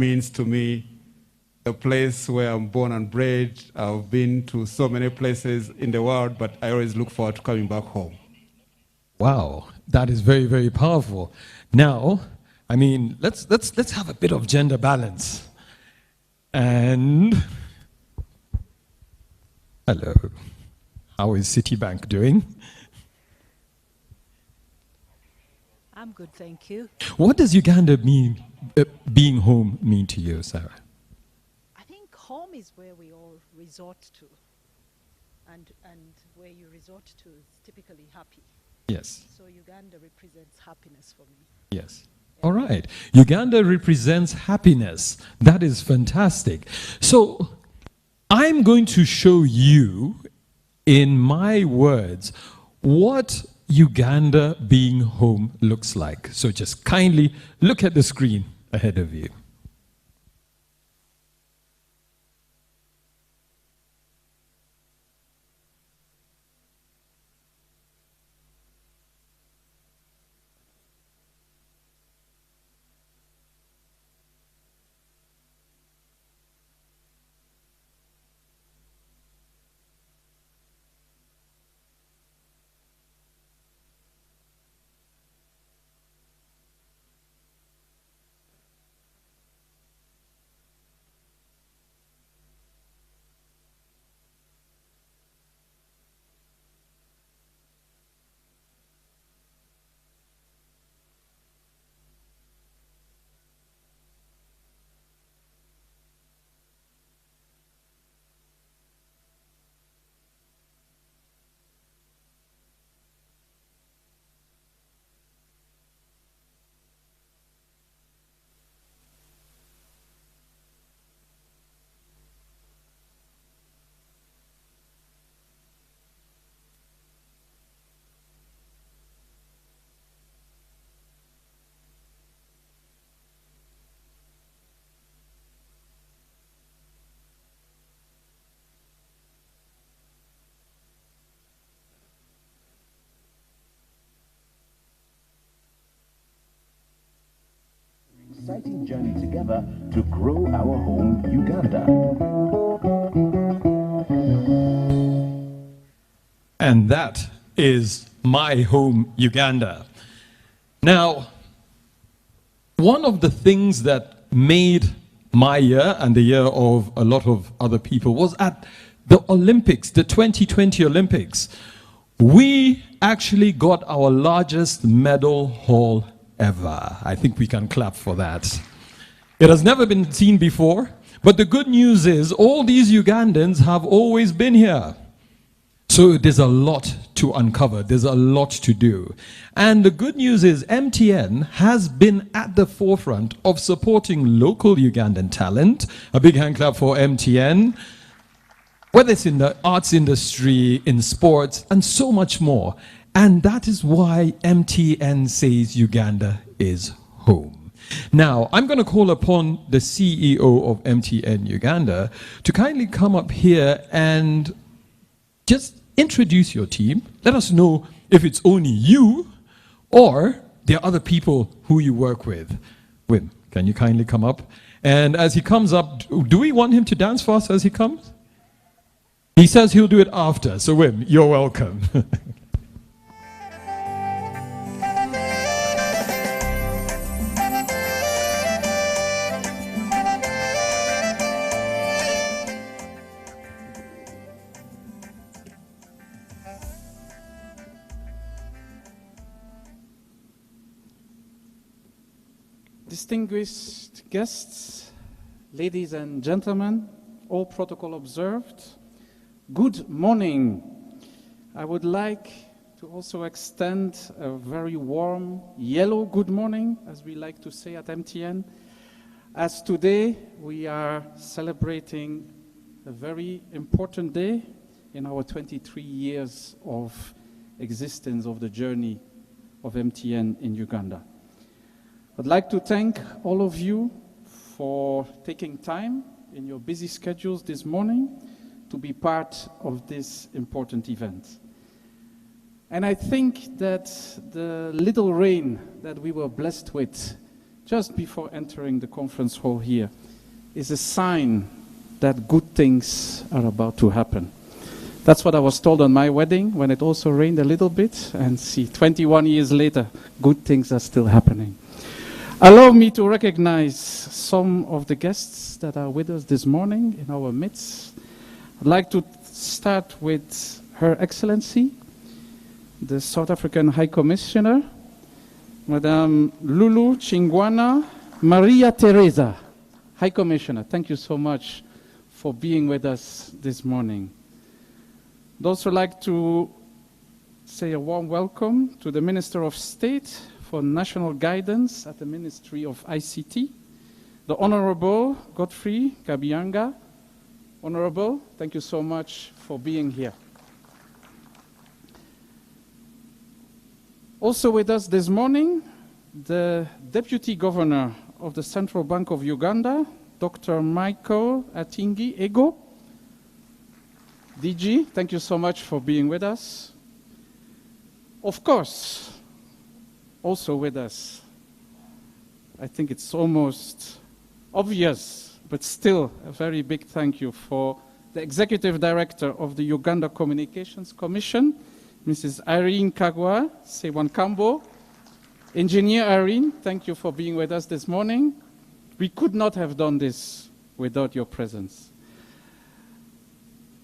means to me the place where I'm born and bred. I've been to so many places in the world, but I always look forward to coming back home. Wow, that is very, very powerful. Now, I mean, let's have a bit of gender balance. And hello, how is Citibank doing? I'm good, thank you. What does Uganda mean, being home, mean to you, Sarah? I think home is where we all resort to, and where you resort to is typically happy. Yes. So Uganda represents happiness for me. Yes. All right. Uganda represents happiness. That is fantastic. So I'm going to show you, in my words, what Uganda being home looks like. So just kindly look at the screen ahead of you. Exciting journey together to grow our home, Uganda. And that is my home, Uganda. Now, one of the things that made my year and the year of a lot of other people was at the Olympics, the 2020 Olympics. We actually got our largest medal haul ever. I think we can clap for that. It has never been seen before, but the good news is all these Ugandans have always been here. So there's a lot to uncover. There's a lot to do. And the good news is MTN has been at the forefront of supporting local Ugandan talent. A big hand clap for MTN. Whether it's in the arts industry, in sports, and so much more. And that is why MTN says Uganda is home. Now, I'm going to call upon the CEO of MTN Uganda to kindly come up here and just introduce your team. Let us know if it's only you or there are other people who you work with. Wim, can you kindly come up? And as he comes up, do we want him to dance for us as he comes? He says he'll do it after. So Wim, you're welcome. Distinguished guests, ladies and gentlemen, all protocol observed, good morning. I would like to also extend a very warm yellow good morning, as we like to say at MTN, as today we are celebrating a very important day in our 23 years of existence of the journey of MTN in Uganda. I'd like to thank all of you for taking time in your busy schedules this morning to be part of this important event. And I think that the little rain that we were blessed with just before entering the conference hall here, is a sign that good things are about to happen. That's what I was told on my wedding when it also rained a little bit. And see, 21 years later, good things are still happening. Allow me to recognize some of the guests that are with us this morning in our midst. I'd like to start with Her Excellency, the South African High Commissioner, Madame Lulu Chingwana Maria Teresa, High Commissioner. Thank you so much for being with us this morning. I'd also like to say a warm welcome to the Minister of State for National Guidance at the Ministry of ICT, the Honorable Godfrey Kabianga. Honorable, thank you so much for being here. Also with us this morning, the Deputy Governor of the Central Bank of Uganda, Dr. Michael Atingi Ego. DG, thank you so much for being with us. Of course, also with us, I think it's almost obvious, but still a very big thank you for the Executive Director of the Uganda Communications Commission, Mrs. Irene Kagwa Sewankambo. Engineer Irene, thank you for being with us this morning. We could not have done this without your presence.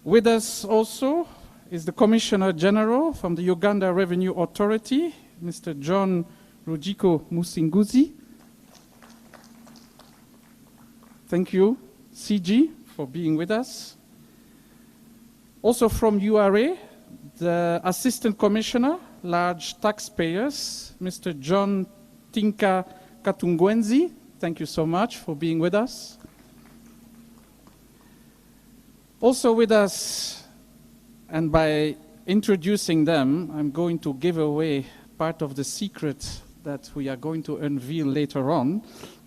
With us also is the Commissioner General from the Uganda Revenue Authority, Mr. John Rujiko Musinguzi. Thank you, CG, for being with us. Also from URA, the Assistant Commissioner, Large Taxpayers, Mr. John Tinka Katungwenzi. Thank you so much for being with us. Also with us, and by introducing them, I'm going to give away part of the secret that we are going to unveil later on,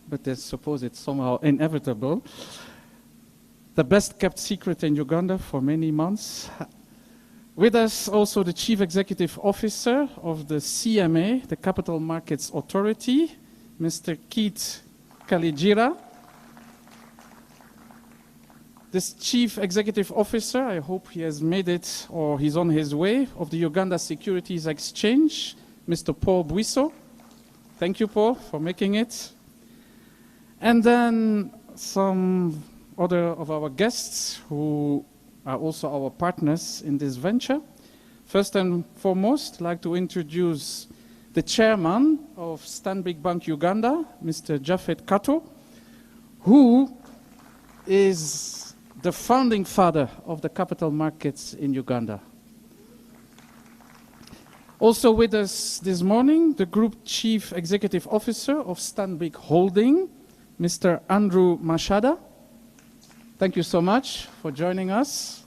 but I suppose it's somehow inevitable. The best kept secret in Uganda for many months. With us also the Chief Executive Officer of the CMA, the Capital Markets Authority, Mr. Keith Kalijira. This Chief Executive Officer, I hope he has made it or he's on his way, of the Uganda Securities Exchange, Mr. Paul Buiso. Thank you, Paul, for making it. And then some other of our guests who are also our partners in this venture. First and foremost, I'd like to introduce the chairman of Stanbic Bank Uganda, Mr. Japhet Kato, who is the founding father of the capital markets in Uganda. Also with us this morning, the Group Chief Executive Officer of Stanbic Holding, Mr. Andrew Mashada. Thank you so much for joining us.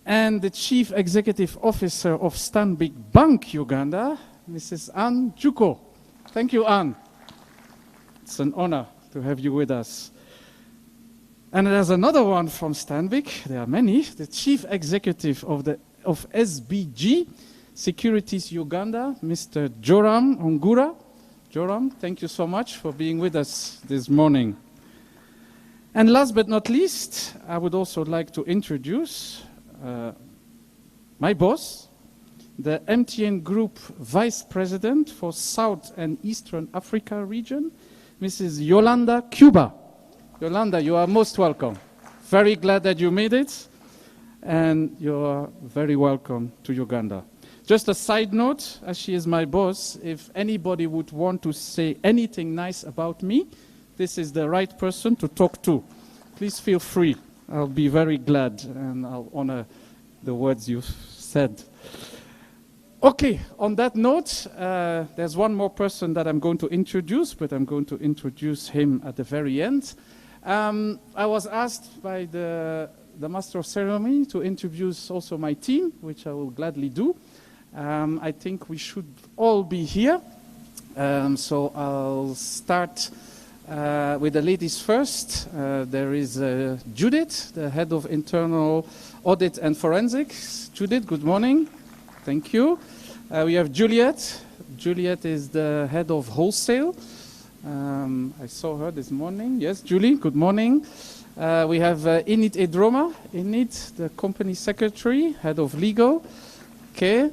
And the Chief Executive Officer of Stanbic Bank Uganda, Mrs. Anne Juko. Thank you, Anne. It's an honor to have you with us. And there's another one from Stanbic, there are many, the Chief Executive of SBG Securities Uganda, Mr. Joram Ongura. Joram, thank you so much for being with us this morning. And last but not least, I would also like to introduce my boss, the MTN Group Vice President for South and Eastern Africa region, Mrs. Yolanda Cuba. Yolanda, you are most welcome. Very glad that you made it, and you're very welcome to Uganda. Just a side note, as she is my boss, if anybody would want to say anything nice about me, this is the right person to talk to. Please feel free. I'll be very glad, and I'll honor the words you've said. Okay, on that note, there's one more person that I'm going to introduce, but I'm going to introduce him at the very end. I was asked by the Master of Ceremony to introduce also my team, which I will gladly do. I think we should all be here. So I'll start with the ladies first. There is Judith, the head of internal audit and forensics. Judith, good morning. Thank you. We have Juliet. Juliet is the head of wholesale. I saw her this morning. Yes, Julie, good morning. We have Init Edroma. Init, the company secretary, head of legal. Okay.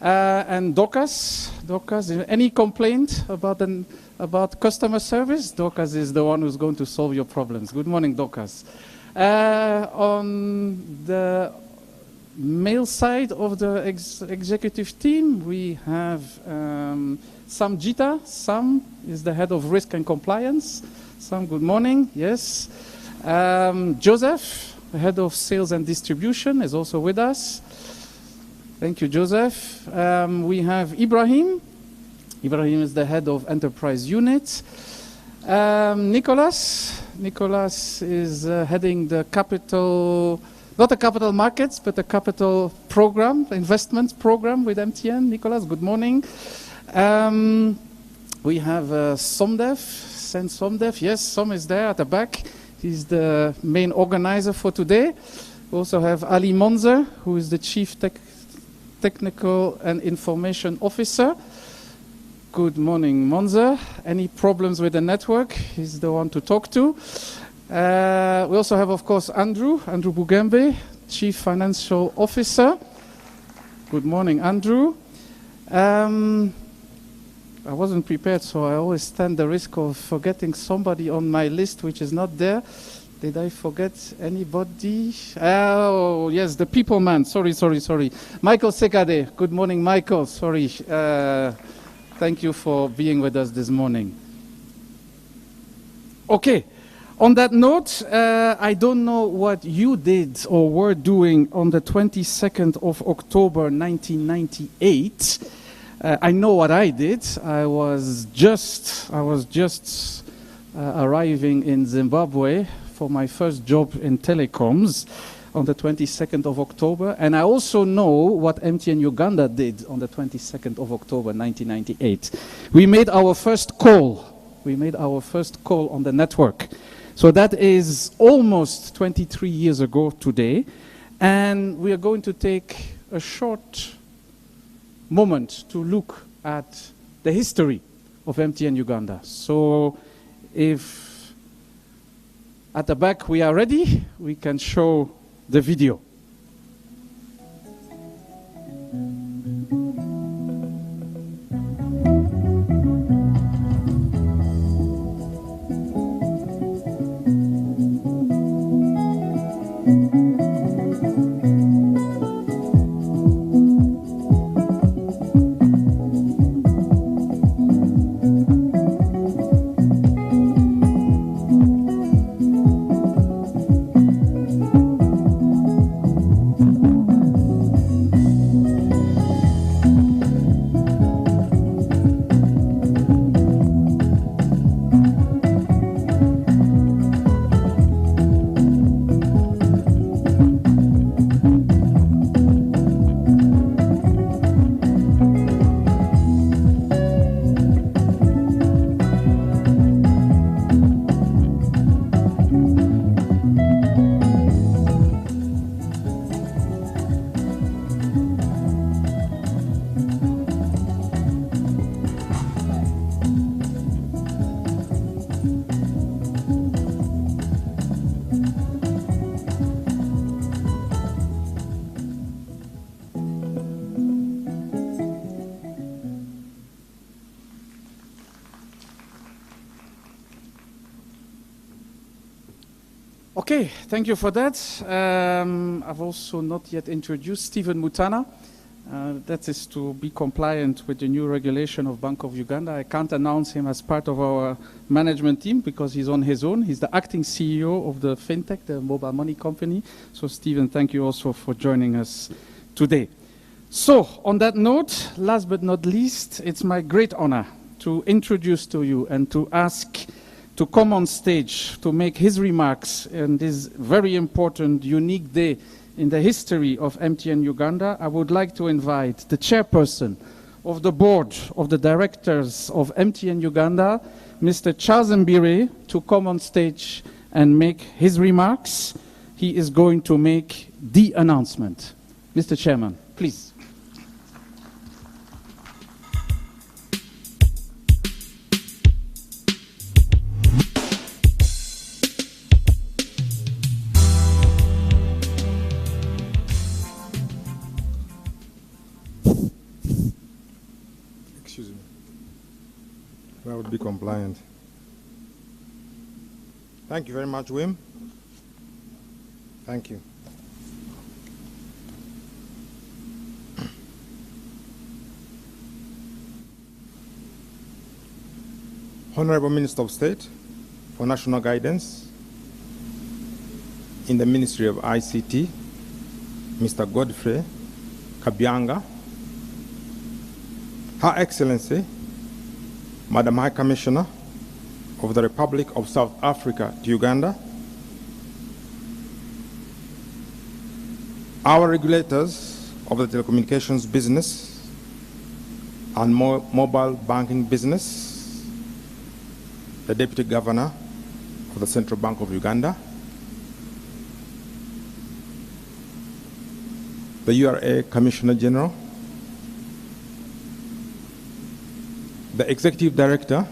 And Dorcas. Dorcas, any complaint about customer service? Dorcas is the one who's going to solve your problems. Good morning, Dorcas. On the male side of the executive team, we have Sam Jita. Sam is the head of risk and compliance. Sam, good morning. Yes. Joseph, the head of sales and distribution, is also with us. Thank you, Joseph. We have Ibrahim. Ibrahim is the head of enterprise unit. Nicolas. Nicolas is heading the capital, not the capital markets, but the capital program, investments program with MTN. Nicolas, good morning. We have Somdev, Sen Somdev. Yes, Som is there at the back. He's the main organizer for today. We also have Ali Monzer, who is the chief technical and information officer. Good morning, Monza. Any problems with the network? He's the one to talk to. We also have, of course, Andrew Bugembe, Chief Financial Officer. Good morning, Andrew. I wasn't prepared, so I always stand the risk of forgetting somebody on my list which is not there. Did I forget anybody? Oh, yes, the people man. Sorry. Michael Sekade. Good morning, Michael. Sorry. Thank you for being with us this morning. Okay, on that note, I don't know what you did or were doing on the 22nd of October 1998. I know what I did. I was just arriving in Zimbabwe for my first job in telecoms on the 22nd of October, and I also know what MTN Uganda did on the 22nd of October 1998. We made our first call. On the network. So that is almost 23 years ago today, and we are going to take a short moment to look at the history of MTN Uganda. So if at the back we are ready, we can show the video. Okay, thank you for that. I've also not yet introduced Stephen Mutana. That is to be compliant with the new regulation of Bank of Uganda. I can't announce him as part of our management team because he's on his own. He's the acting CEO of the FinTech, the mobile money company. So Stephen, thank you also for joining us today. So on that note, last but not least, it's my great honor to introduce to you and to ask to come on stage to make his remarks on this very important, unique day in the history of MTN Uganda. I would like to invite the chairperson of the board of the directors of MTN Uganda, Mr. Charles Mbire, to come on stage and make his remarks. He is going to make the announcement. Mr. Chairman, please. I would be compliant. Thank you very much, Wim. Thank you. Honorable Minister of State for National Guidance in the Ministry of ICT, Mr. Godfrey Kabyanga, Her Excellency, Madam High Commissioner of the Republic of South Africa to Uganda, our regulators of the telecommunications business and mobile banking business, the Deputy Governor of the Central Bank of Uganda, the URA Commissioner General, the Executive Director,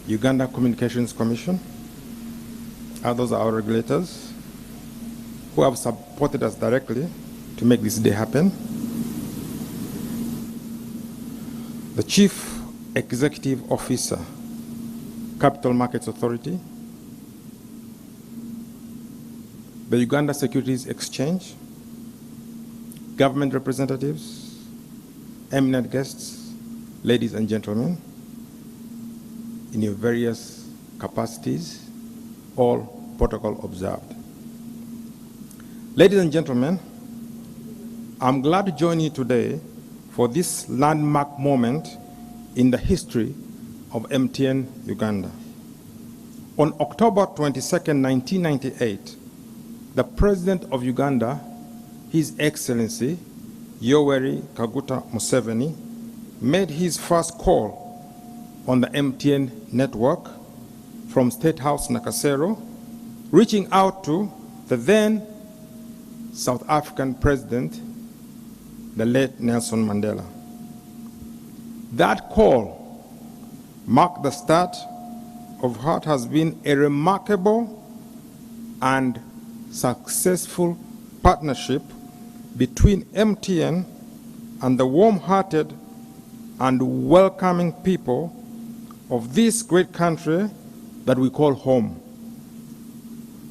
Uganda Communications Commission, those are our regulators who have supported us directly to make this day happen. The Chief Executive Officer, Capital Markets Authority, the Uganda Securities Exchange, government representatives, eminent guests, ladies and gentlemen, in your various capacities, all protocol observed. Ladies and gentlemen, I'm glad to join you today for this landmark moment in the history of MTN Uganda. On October 22nd, 1998, the President of Uganda, His Excellency Yoweri Kaguta Museveni, made his first call on the MTN network from State House Nakasero, reaching out to the then South African President, the late Nelson Mandela. That call marked the start of what has been a remarkable and successful partnership between MTN and the warm-hearted and welcoming people of this great country that we call home,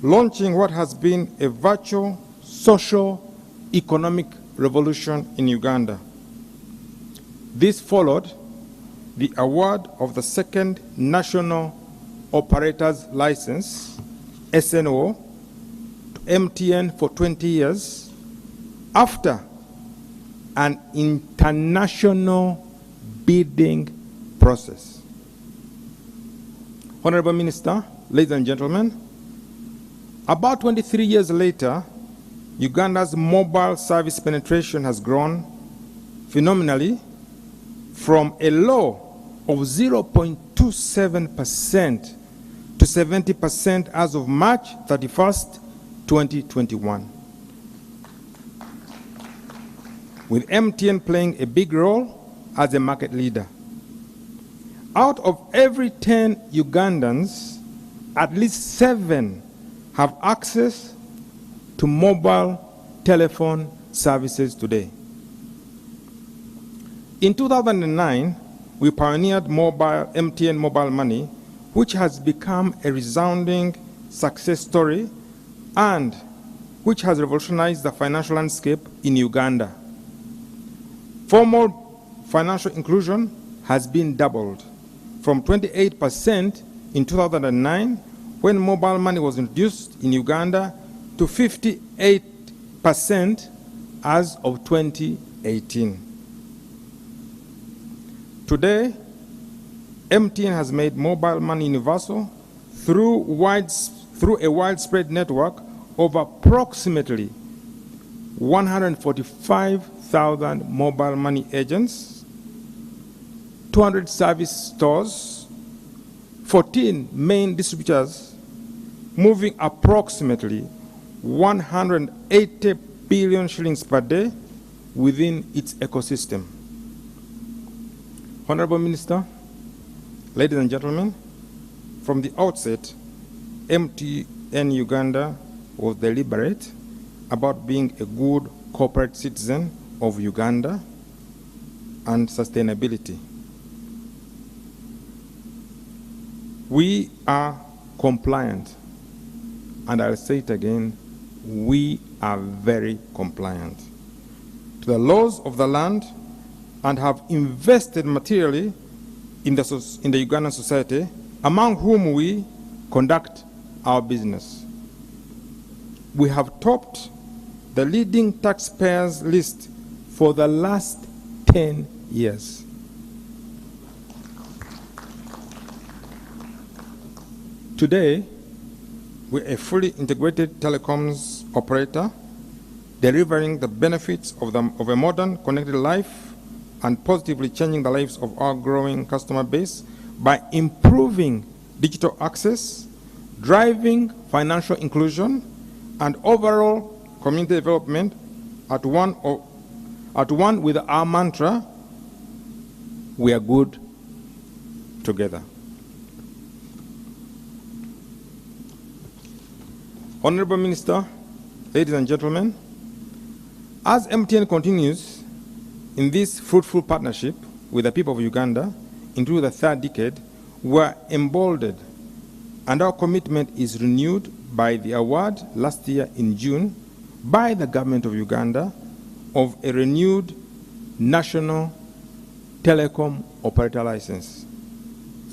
launching what has been a virtual social economic revolution in Uganda. This followed the award of the second National Operators License, SNO, to MTN for 20 years after an international bidding process. Honorable Minister, ladies and gentlemen, about 23 years later, Uganda's mobile service penetration has grown phenomenally from a low of 0.27% to 70% as of March 31st, 2021. With MTN playing a big role as a market leader. Out of every 10 Ugandans, at least 7 have access to mobile telephone services today. In 2009, we pioneered MTN Mobile Money, which has become a resounding success story and which has revolutionized the financial landscape in Uganda. Formal financial inclusion has been doubled from 28% in 2009, when mobile money was introduced in Uganda, to 58% as of 2018. Today, MTN has made mobile money universal through a widespread network of approximately 145,000 mobile money agents, 200 service stores, 14 main distributors, moving approximately 180 billion shillings per day within its ecosystem. Honorable Minister, ladies and gentlemen, from the outset, MTN Uganda was deliberate about being a good corporate citizen of Uganda and sustainability. We are compliant. And I'll say it again, we are very compliant to the laws of the land and have invested materially in the Ugandan society, among whom we conduct our business. We have topped the leading taxpayers list for the last 10 years. Today, we're a fully integrated telecoms operator, delivering the benefits of a modern connected life and positively changing the lives of our growing customer base by improving digital access, driving financial inclusion, and overall community development at one with our mantra, we are good together. Honorable Minister, ladies and gentlemen, as MTN continues in this fruitful partnership with the people of Uganda into the third decade, we are emboldened, and our commitment is renewed by the award last year in June by the government of Uganda of a renewed national telecom operator license.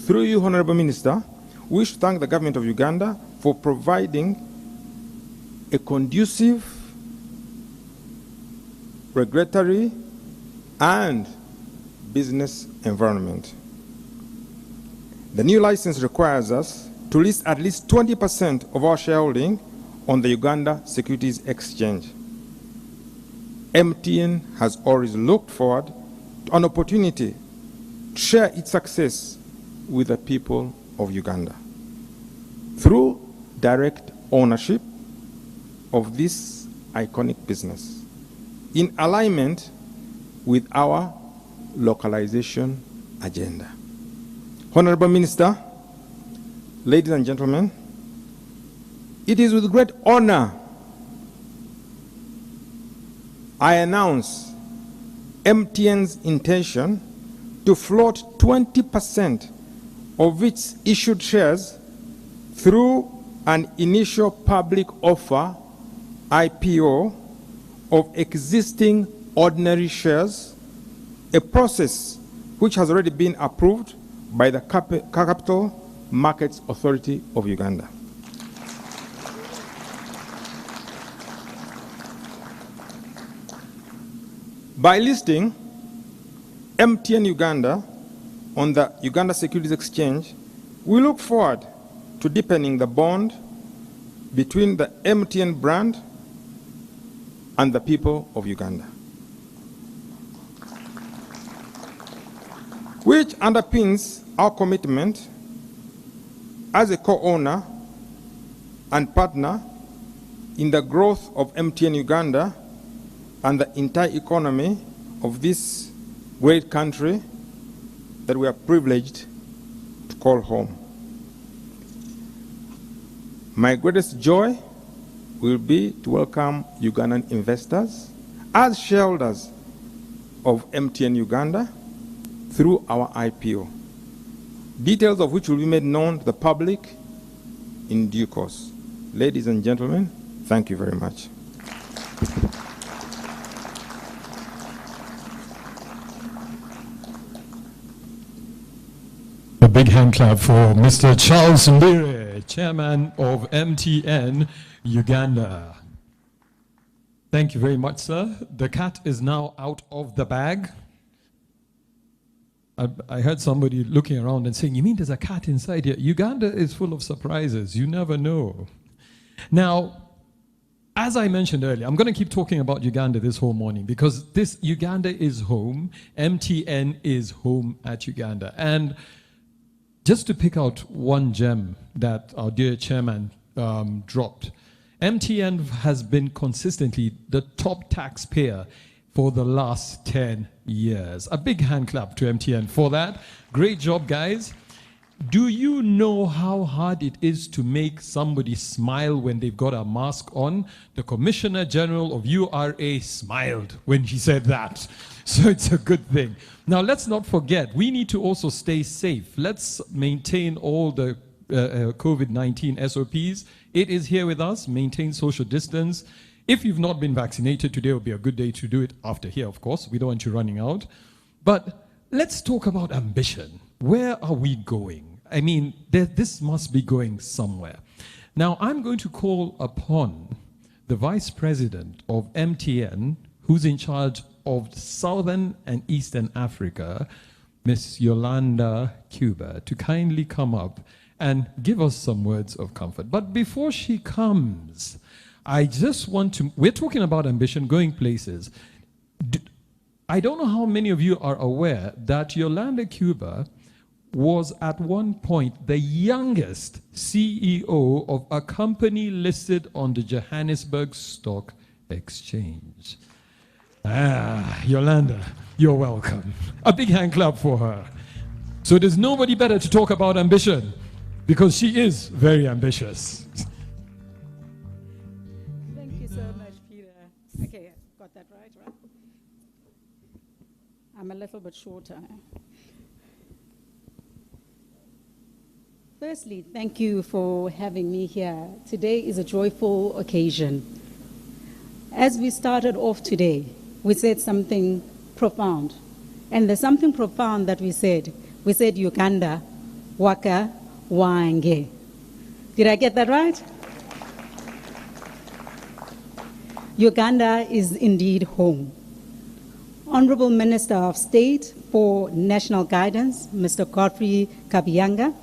Through you, Honorable Minister, we wish to thank the government of Uganda for providing a conducive regulatory and business environment. The new license requires us to list at least 20% of our shareholding on the Uganda Securities Exchange. MTN has always looked forward to an opportunity to share its success with the people of Uganda through direct ownership of this iconic business, in alignment with our localization agenda. Honorable Minister, ladies and gentlemen, it is with great honor I announce MTN's intention to float 20% of its issued shares through an initial public offer IPO of existing ordinary shares, a process which has already been approved by the Capital Markets Authority of Uganda. By listing MTN Uganda on the Uganda Securities Exchange, we look forward to deepening the bond between the MTN brand and the people of Uganda, which underpins our commitment as a co-owner and partner in the growth of MTN Uganda and the entire economy of this great country that we are privileged to call home. My greatest joy will be to welcome Ugandan investors as shareholders of MTN Uganda through our IPO, details of which will be made known to the public in due course. Ladies and gentlemen, thank you very much. A big hand clap for Mr. Charles Mbire, Chairman of MTN Uganda. Thank you very much, sir. The cat is now out of the bag. I heard somebody looking around and saying, you mean there's a cat inside here? Uganda is full of surprises. You never know. Now, as I mentioned earlier, I'm going to keep talking about Uganda this whole morning because this Uganda is home. MTN is home at Uganda. And just to pick out one gem that our dear chairman dropped, MTN has been consistently the top taxpayer for the last 10 years. A big hand clap to MTN for that. Great job, guys. Do you know how hard it is to make somebody smile when they've got a mask on? The Commissioner General of URA smiled when he said that. So it's a good thing. Now, let's not forget, we need to also stay safe. Let's maintain all the COVID-19 SOPs. It is here with us. Maintain social distance. If you've not been vaccinated, today will be a good day to do it after here, of course. We don't want you running out. But let's talk about ambition. Where are we going? I mean, this must be going somewhere. Now, I'm going to call upon the Vice President of MTN, who's in charge of Southern and Eastern Africa, Miss Yolanda Cuba, to kindly come up and give us some words of comfort. But before she comes, I just want to, we're talking about ambition, going places. I don't know how many of you are aware that Yolanda Cuba was at one point the youngest CEO of a company listed on the Johannesburg Stock Exchange. Yolanda, you're welcome. A big hand clap for her. So there's nobody better to talk about ambition, because she is very ambitious. Thank you so much, Peter. Okay, got that right? I'm a little bit shorter. Firstly, thank you for having me here. Today is a joyful occasion. As we started off today, we said something profound. And there's something profound that we said. We said Uganda, Waka, Wange. Did I get that right? Uganda is indeed home. Honorable Minister of State for National Guidance, Mr. Godfrey Kabiyanga,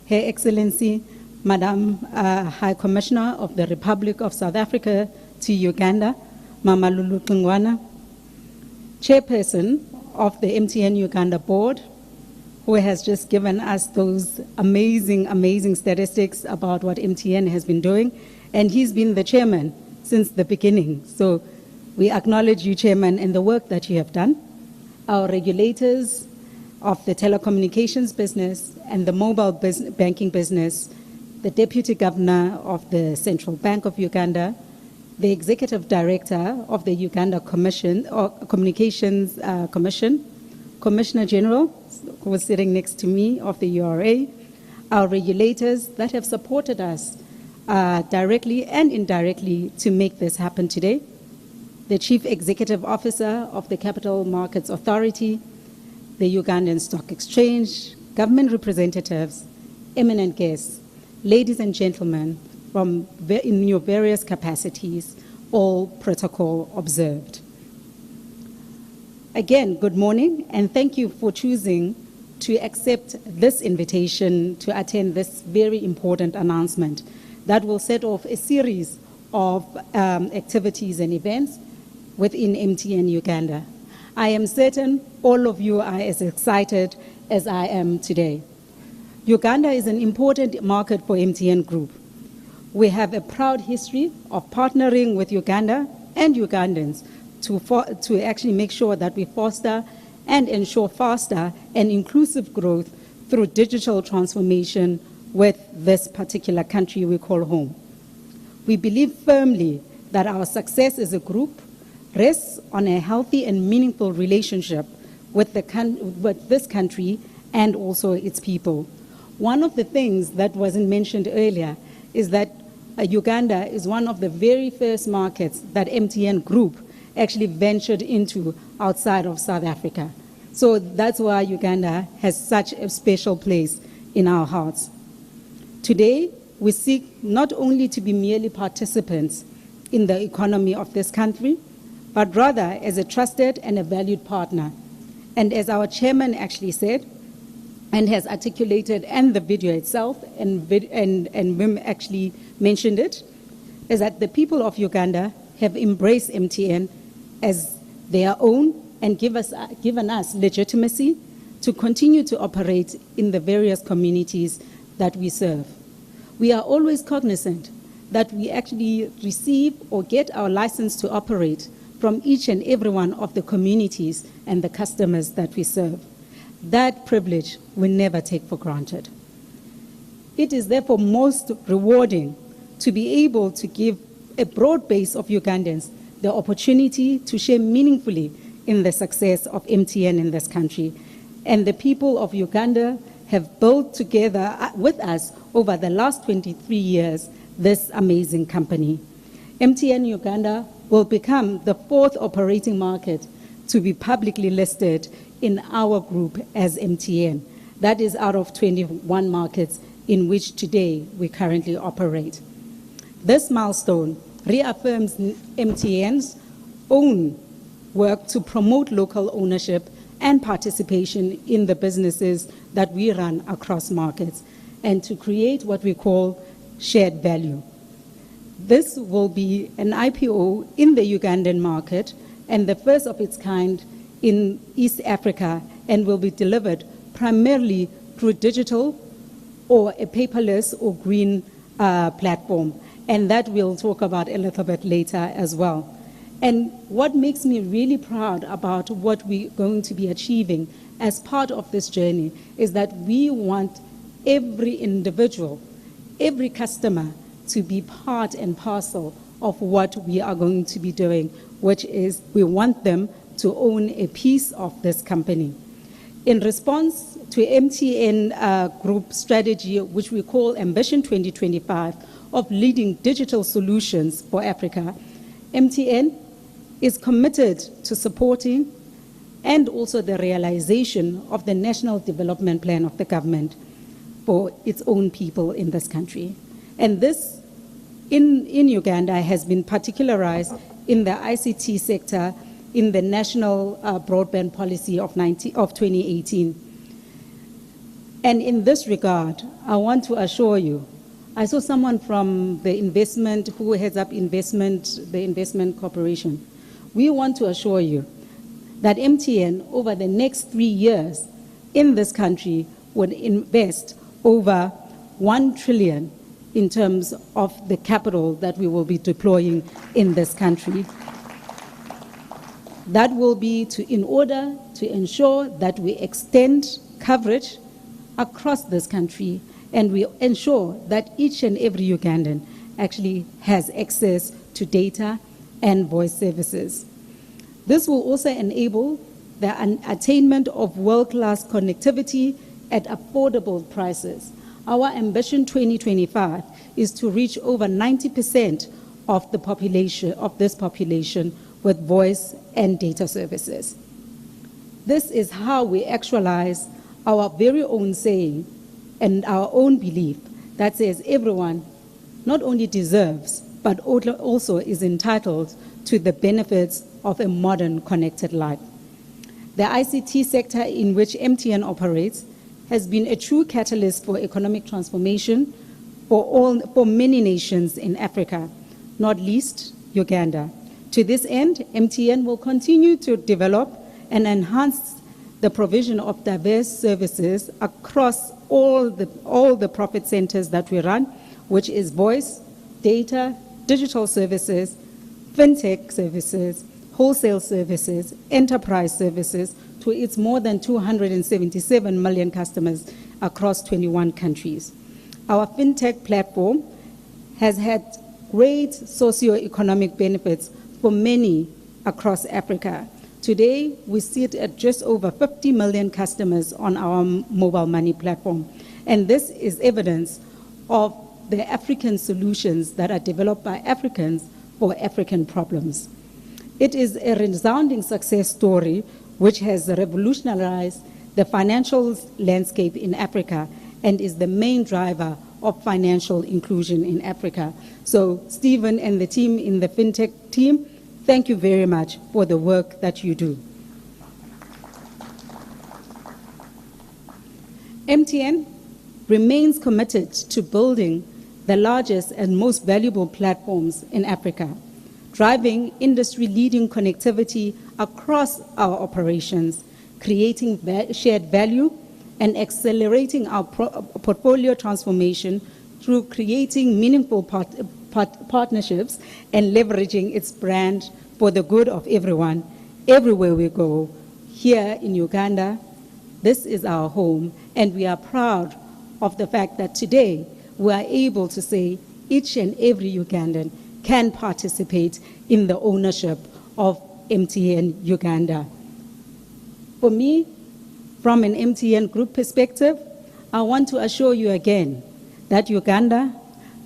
Her Excellency, Madam High Commissioner of the Republic of South Africa to Uganda, Mama Lulu Tungwana, Chairperson of the MTN Uganda Board, who has just given us those amazing, amazing statistics about what MTN has been doing. And he's been the chairman since the beginning. So we acknowledge you, Chairman, and the work that you have done. Our regulators of the telecommunications business and the mobile banking business, the Deputy Governor of the Central Bank of Uganda, the Executive Director of the Uganda Commission, or Communications Commission, Commissioner General, who was sitting next to me, of the URA, our regulators that have supported us directly and indirectly to make this happen today, the Chief Executive Officer of the Capital Markets Authority, the Ugandan Stock Exchange, government representatives, eminent guests, ladies and gentlemen, in your various capacities, all protocol observed. Again, good morning, and thank you for choosing to accept this invitation to attend this very important announcement that will set off a series of activities and events within MTN Uganda. I am certain all of you are as excited as I am today. Uganda is an important market for MTN Group. We have a proud history of partnering with Uganda and Ugandans to actually make sure that we foster and ensure faster and inclusive growth through digital transformation with this particular country we call home. We believe firmly that our success as a group rests on a healthy and meaningful relationship with this country and also its people. One of the things that wasn't mentioned earlier is that Uganda is one of the very first markets that MTN Group actually ventured into outside of South Africa. So that's why Uganda has such a special place in our hearts. Today, we seek not only to be merely participants in the economy of this country, but rather as a trusted and a valued partner. And as our chairman actually said, and has articulated, and the video itself, and Wim actually mentioned it, is that the people of Uganda have embraced MTN as their own and given us legitimacy to continue to operate in the various communities that we serve. We are always cognizant that we actually receive or get our license to operate from each and every one of the communities and the customers that we serve. That privilege we never take for granted. It is therefore most rewarding to be able to give a broad base of Ugandans the opportunity to share meaningfully in the success of MTN in this country. And the people of Uganda have built together with us over the last 23 years this amazing company. MTN Uganda will become the 4th operating market to be publicly listed in our group as MTN. That is out of 21 markets in which today we currently operate. This milestone reaffirms MTN's own work to promote local ownership and participation in the businesses that we run across markets and to create what we call shared value. This will be an IPO in the Ugandan market and the first of its kind in East Africa, and will be delivered primarily through digital or a paperless or green platform. And that we'll talk about a little bit later as well. And what makes me really proud about what we're going to be achieving as part of this journey is that we want every individual, every customer to be part and parcel of what we are going to be doing, which is we want them to own a piece of this company. In response to MTN Group strategy, which we call Ambition 2025, of leading digital solutions for Africa, MTN is committed to supporting and also the realization of the National Development Plan of the government for its own people in this country. And this, in Uganda, has been particularized in the ICT sector in the National Broadband Policy of 2018. And in this regard, I want to assure you, I saw someone from the investment, who heads up the investment corporation. We want to assure you that MTN, over the next 3 years in this country, would invest over 1 trillion in terms of the capital that we will be deploying in this country. That will be in order to ensure that we extend coverage across this country and we ensure that each and every Ugandan actually has access to data and voice services. This will also enable the attainment of world-class connectivity at affordable prices. Our Ambition 2025 is to reach over 90% of the population, of this population, with voice and data services. This is how we actualize our very own saying and our own belief that says everyone not only deserves, but also is entitled to the benefits of a modern connected life. The ICT sector in which MTN operates has been a true catalyst for economic transformation for many nations in Africa, not least Uganda. To this end, MTN will continue to develop and enhance the provision of diverse services across all the profit centers that we run, which is voice, data, digital services, fintech services, wholesale services, enterprise services, to its more than 277 million customers across 21 countries. Our fintech platform has had great socio-economic benefits for many across Africa. Today, we sit at just over 50 million customers on our mobile money platform. And this is evidence of the African solutions that are developed by Africans for African problems. It is a resounding success story which has revolutionized the financial landscape in Africa and is the main driver of financial inclusion in Africa. So Stephen and the team in the FinTech team, thank you very much for the work that you do. MTN remains committed to building the largest and most valuable platforms in Africa, driving industry-leading connectivity across our operations, creating shared value, and accelerating our portfolio transformation through creating meaningful partnerships and leveraging its brand for the good of everyone, everywhere we go. Here in Uganda, this is our home, and we are proud of the fact that today we are able to say each and every Ugandan can participate in the ownership of MTN Uganda. For me, from an MTN group perspective, I want to assure you again that Uganda,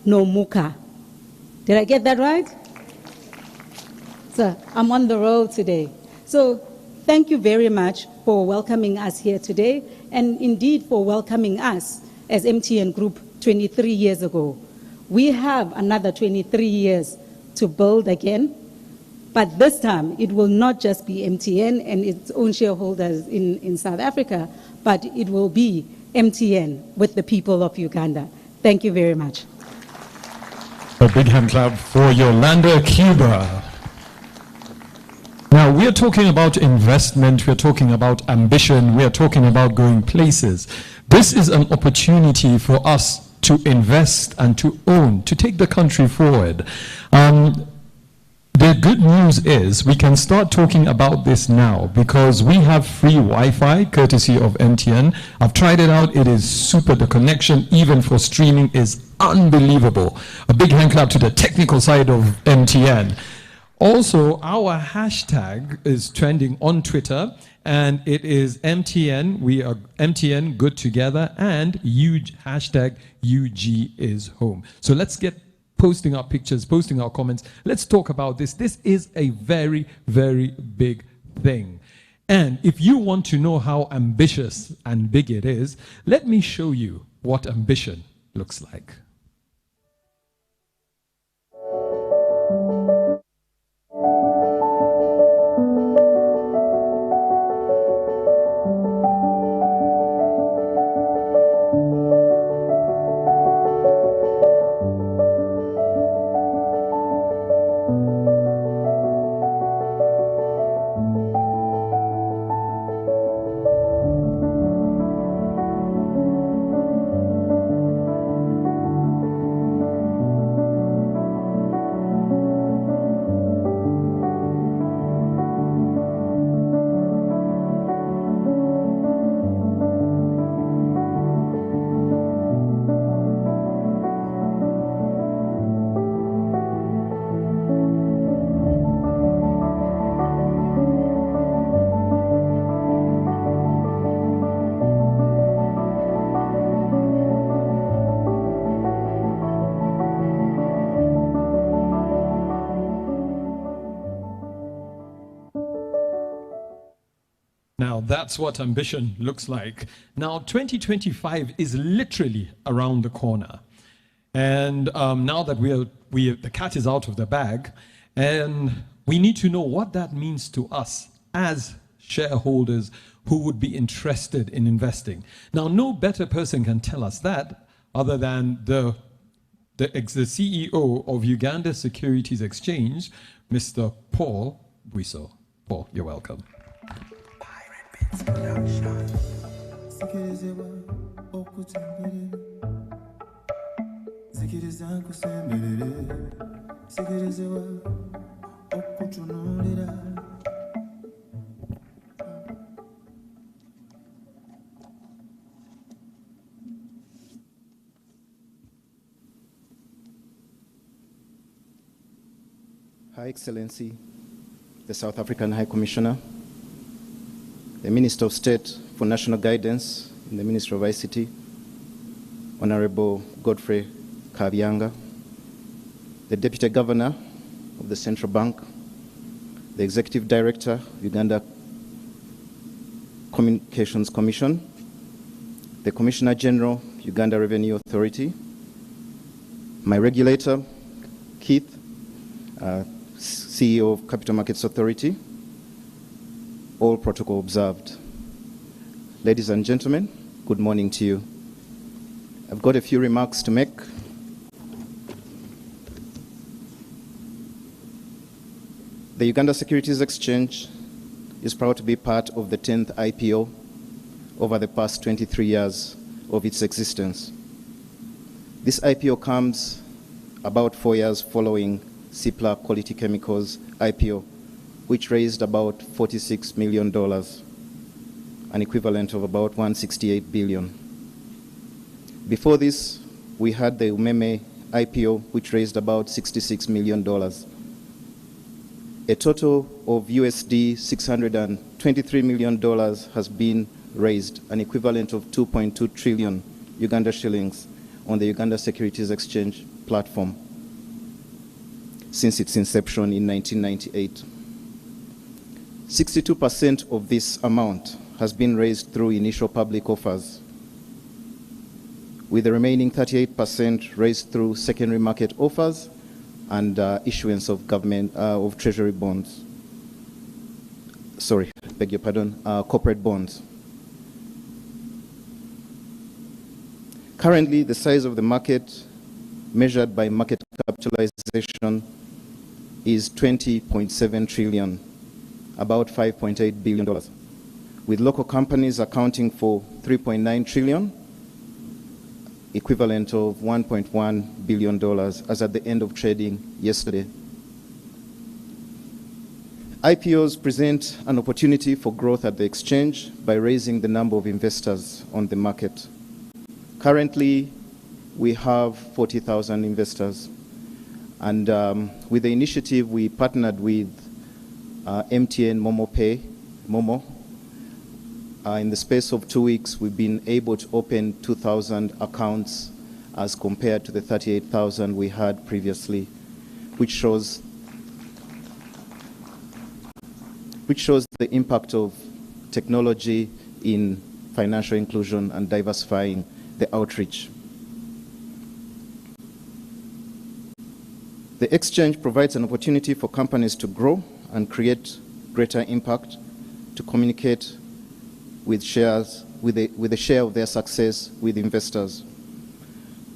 no muka. Did I get that right? So I'm on the roll today. So thank you very much for welcoming us here today, and indeed for welcoming us as MTN Group 23 years ago. We have another 23 years to build again, but this time it will not just be MTN and its own shareholders in South Africa, but it will be MTN with the people of Uganda. Thank you very much. A big hand clap for Yolanda Cuba. Now, we're talking about investment, we're talking about ambition, we're talking about going places. This is an opportunity for us to invest and to own, to take the country forward. The good news is we can start talking about this now because we have free Wi-Fi courtesy of MTN. I've tried it out. It is super. The connection, even for streaming, is unbelievable. A big hand clap to the technical side of MTN. Also, our hashtag is trending on Twitter, and it is MTN. We are MTN Good Together, and hashtag UG is home. So let's get posting our pictures, posting our comments. Let's talk about this. This is a very, very big thing. And if you want to know how ambitious and big it is, let me show you what ambition looks like. Now, that's what ambition looks like. Now, 2025 is literally around the corner. And now that the cat is out of the bag, and we need to know what that means to us as shareholders who would be interested in investing. Now, no better person can tell us that other than the CEO of Uganda Securities Exchange, Mr. Paul Bwiso. Paul, you're welcome. Her Excellency, the South African High Commissioner, the Minister of State for National Guidance and the Minister of ICT, Honorable Godfrey Kabyanga, the Deputy Governor of the Central Bank, the Executive Director, Uganda Communications Commission, the Commissioner General, Uganda Revenue Authority, my regulator, Keith, CEO of Capital Markets Authority, all protocol observed. Ladies and gentlemen, good morning to you. I've got a few remarks to make. The Uganda Securities Exchange is proud to be part of the 10th IPO over the past 23 years of its existence. This IPO comes about 4 years following Cipla Quality Chemicals IPO, which raised about $46 million, an equivalent of about $168 billion. Before this, we had the Umeme IPO, which raised about $66 million. A total of USD $623 million has been raised, an equivalent of 2.2 trillion Uganda shillings on the Uganda Securities Exchange platform since its inception in 1998. 62% of this amount has been raised through initial public offers, with the remaining 38% raised through secondary market offers and issuance of of treasury bonds. Sorry, beg your pardon, corporate bonds. Currently, the size of the market measured by market capitalization is 20.7 trillion, about $5.8 billion, with local companies accounting for 3.9 trillion, equivalent of $1.1 billion as at the end of trading yesterday. IPOs present an opportunity for growth at the exchange by raising the number of investors on the market. Currently, we have 40,000 investors. And with the initiative, we partnered with MTN Momo. In the space of 2 weeks, we've been able to open 2,000 accounts as compared to the 38,000 we had previously, which shows the impact of technology in financial inclusion and diversifying the outreach. The exchange provides an opportunity for companies to grow and create greater impact, to communicate with a share of their success with investors.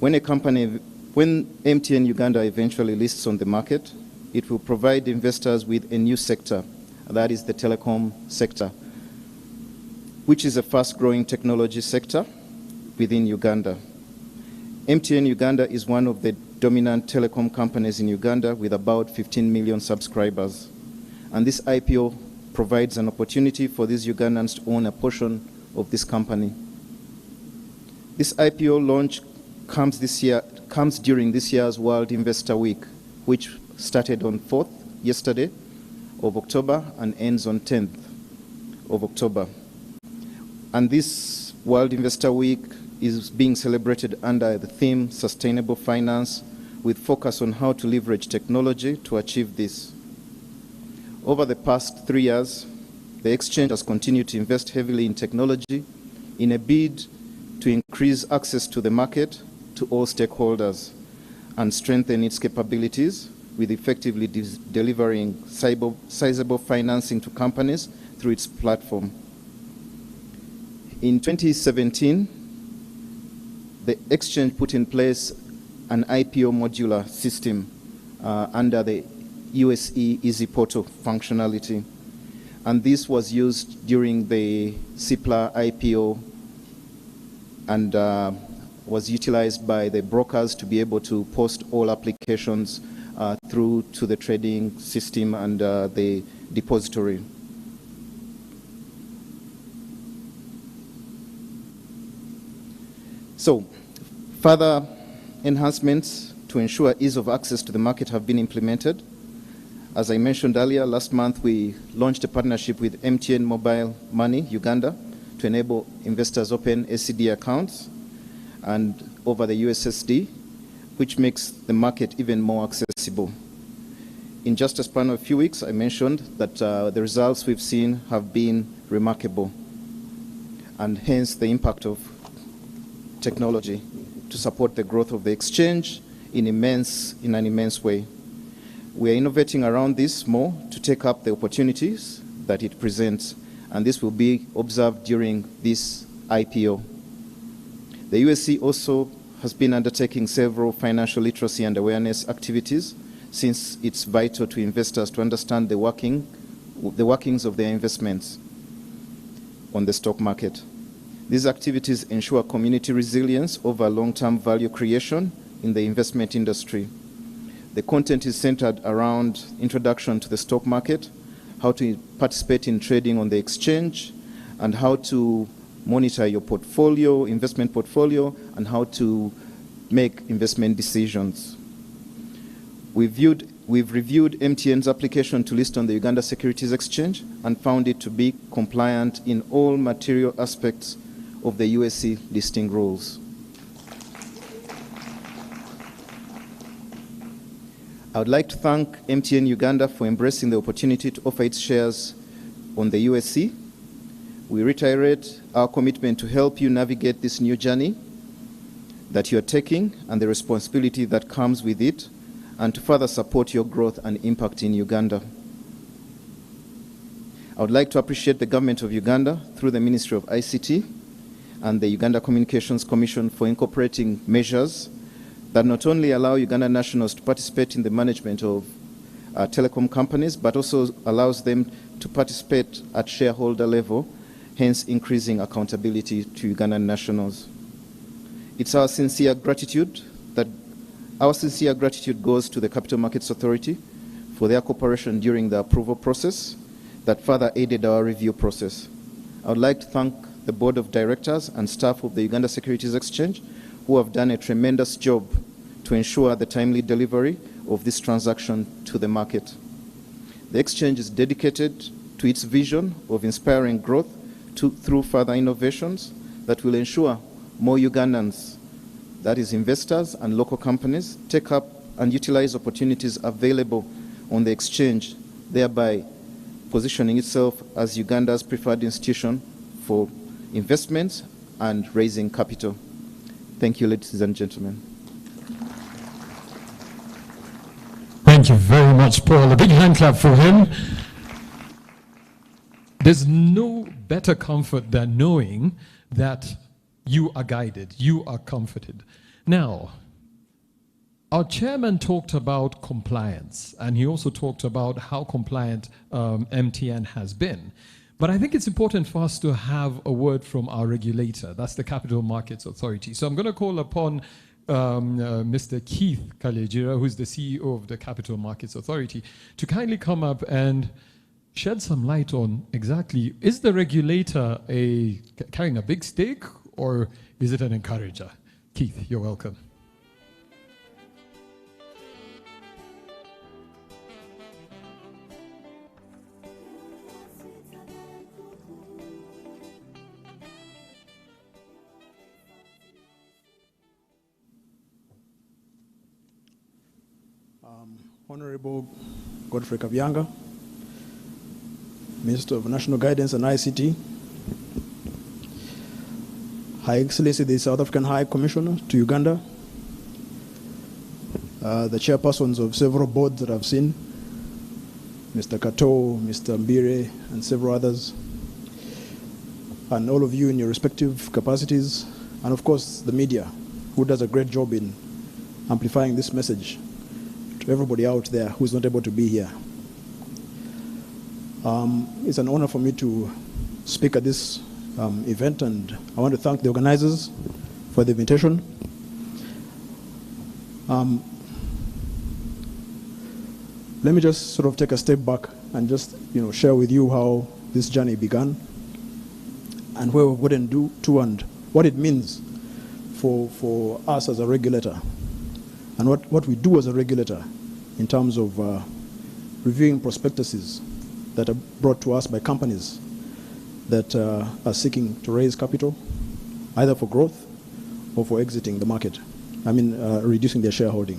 When MTN Uganda eventually lists on the market, it will provide investors with a new sector, that is the telecom sector, which is a fast-growing technology sector within Uganda. MTN Uganda is one of the dominant telecom companies in Uganda with about 15 million subscribers. And this IPO provides an opportunity for these Ugandans to own a portion of this company. This IPO launch comes during this year's World Investor Week, which started on 4th, yesterday, of October and ends on 10th of October. And this World Investor Week is being celebrated under the theme Sustainable Finance, with focus on how to leverage technology to achieve this. Over the past 3 years, the exchange has continued to invest heavily in technology in a bid to increase access to the market to all stakeholders and strengthen its capabilities with effectively delivering sizable financing to companies through its platform. In 2017, the exchange put in place an IPO modular system under the USE Easy Portal functionality. And this was used during the CIPLA IPO and was utilized by the brokers to be able to post all applications through to the trading system and the depository. So, further enhancements to ensure ease of access to the market have been implemented. As I mentioned earlier, last month we launched a partnership with MTN Mobile Money Uganda to enable investors open SCD accounts and over the USSD, which makes the market even more accessible. In just a span of a few weeks, I mentioned that the results we've seen have been remarkable, and hence the impact of technology to support the growth of the exchange in an immense way. We are innovating around this more to take up the opportunities that it presents, and this will be observed during this IPO. The USC also has been undertaking several financial literacy and awareness activities, since it's vital to investors to understand the workings of their investments on the stock market. These activities ensure community resilience over long-term value creation in the investment industry. The content is centered around introduction to the stock market, how to participate in trading on the exchange, and how to monitor your portfolio, investment portfolio, and how to make investment decisions. We've reviewed MTN's application to list on the Uganda Securities Exchange and found it to be compliant in all material aspects of the USC listing rules. I would like to thank MTN Uganda for embracing the opportunity to offer its shares on the USC. We reiterate our commitment to help you navigate this new journey that you are taking and the responsibility that comes with it, and to further support your growth and impact in Uganda. I would like to appreciate the Government of Uganda through the Ministry of ICT and the Uganda Communications Commission for incorporating measures that not only allow Ugandan nationals to participate in the management of telecom companies, but also allows them to participate at shareholder level, hence increasing accountability to Ugandan nationals. It's our sincere gratitude goes to the Capital Markets Authority for their cooperation during the approval process that further aided our review process. I would like to thank the Board of Directors and staff of the Uganda Securities Exchange who have done a tremendous job to ensure the timely delivery of this transaction to the market. The exchange is dedicated to its vision of inspiring growth through further innovations that will ensure more Ugandans, that is investors and local companies, take up and utilize opportunities available on the exchange, thereby positioning itself as Uganda's preferred institution for investments and raising capital. Thank you, ladies and gentlemen. Thank you very much, Paul. A big hand clap for him. There's no better comfort than knowing that you are guided, you are comforted. Now, our chairman talked about compliance, and he also talked about how compliant MTN has been. But I think it's important for us to have a word from our regulator. That's the Capital Markets Authority. So I'm going to call upon Mr. Keith Kalejira, who's the CEO of the Capital Markets Authority, to kindly come up and shed some light on exactly, is the regulator carrying a big stake, or is it an encourager? Keith, you're welcome. Honorable Godfrey Kabyanga, Minister of National Guidance and ICT, High Excellency, the South African High Commissioner to Uganda, the chairpersons of several boards that I've seen, Mr. Kato, Mr. Mbire, and several others, and all of you in your respective capacities, and of course the media, who does a great job in amplifying this message to everybody out there who's not able to be here. It's an honor for me to speak at this event, and I want to thank the organizers for the invitation. Let me just sort of take a step back and just share with you how this journey began and where we've gotten to and what it means for us as a regulator and what we do as a regulator in terms of reviewing prospectuses that are brought to us by companies that are seeking to raise capital, either for growth or for exiting the market. Reducing their shareholding.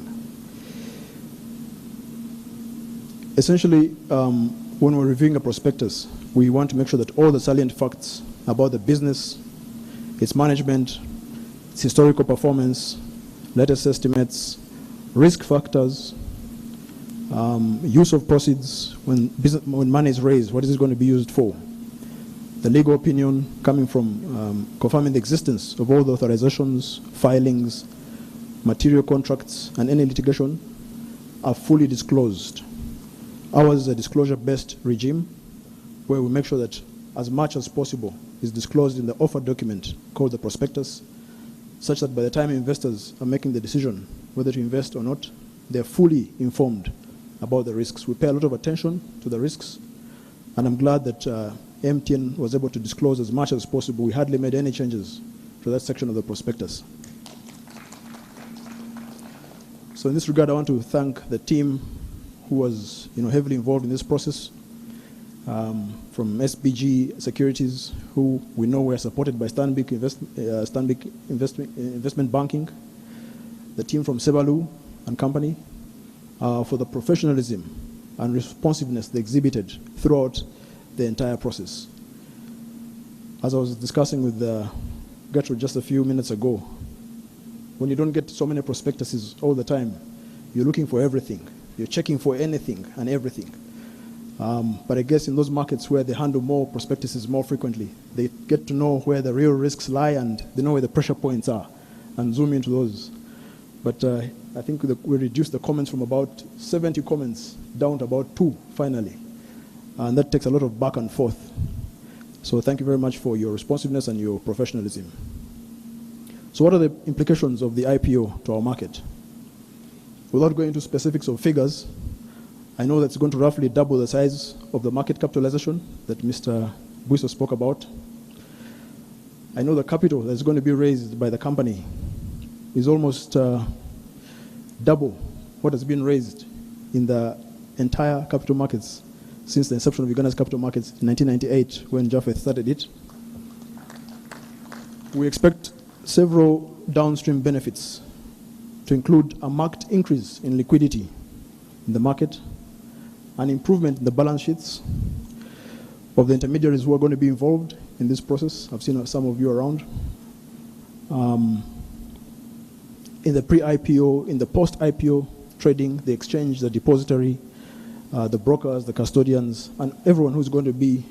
Essentially, when we're reviewing a prospectus, we want to make sure that all the salient facts about the business, its management, its historical performance, latest estimates, risk factors, use of proceeds when money is raised, what is it going to be used for? The legal opinion coming from confirming the existence of all the authorizations, filings, material contracts, and any litigation are fully disclosed. Ours is a disclosure-based regime where we make sure that as much as possible is disclosed in the offer document called the prospectus, such that by the time investors are making the decision whether to invest or not, they're fully informed about the risks. We pay a lot of attention to the risks, and I'm glad that MTN was able to disclose as much as possible. We hardly made any changes to that section of the prospectus. So in this regard, I want to thank the team who was heavily involved in this process, from SBG Securities, who we know were supported by Stanbic Investment Banking, the team from Sebalu and Company, for the professionalism and responsiveness they exhibited throughout the entire process. As I was discussing with Gertrude just a few minutes ago, when you don't get so many prospectuses all the time, you're looking for everything. You're checking for anything and everything. But I guess in those markets where they handle more prospectuses more frequently, they get to know where the real risks lie and they know where the pressure points are and zoom into those. But I think we reduced the comments from about 70 comments down to about 2 finally. And that takes a lot of back and forth. So thank you very much for your responsiveness and your professionalism. So what are the implications of the IPO to our market? Without going into specifics of figures, I know that's going to roughly double the size of the market capitalization that Mr. Buiso spoke about. I know the capital that's going to be raised by the company is almost double what has been raised in the entire capital markets since the inception of Uganda's capital markets in 1998 when Japheth started it. We expect several downstream benefits to include a marked increase in liquidity in the market, an improvement in the balance sheets of the intermediaries who are going to be involved in this process. I've seen some of you around. In the pre-IPO, in the post-IPO trading, the exchange, the depository, the brokers, the custodians, and everyone who's going to be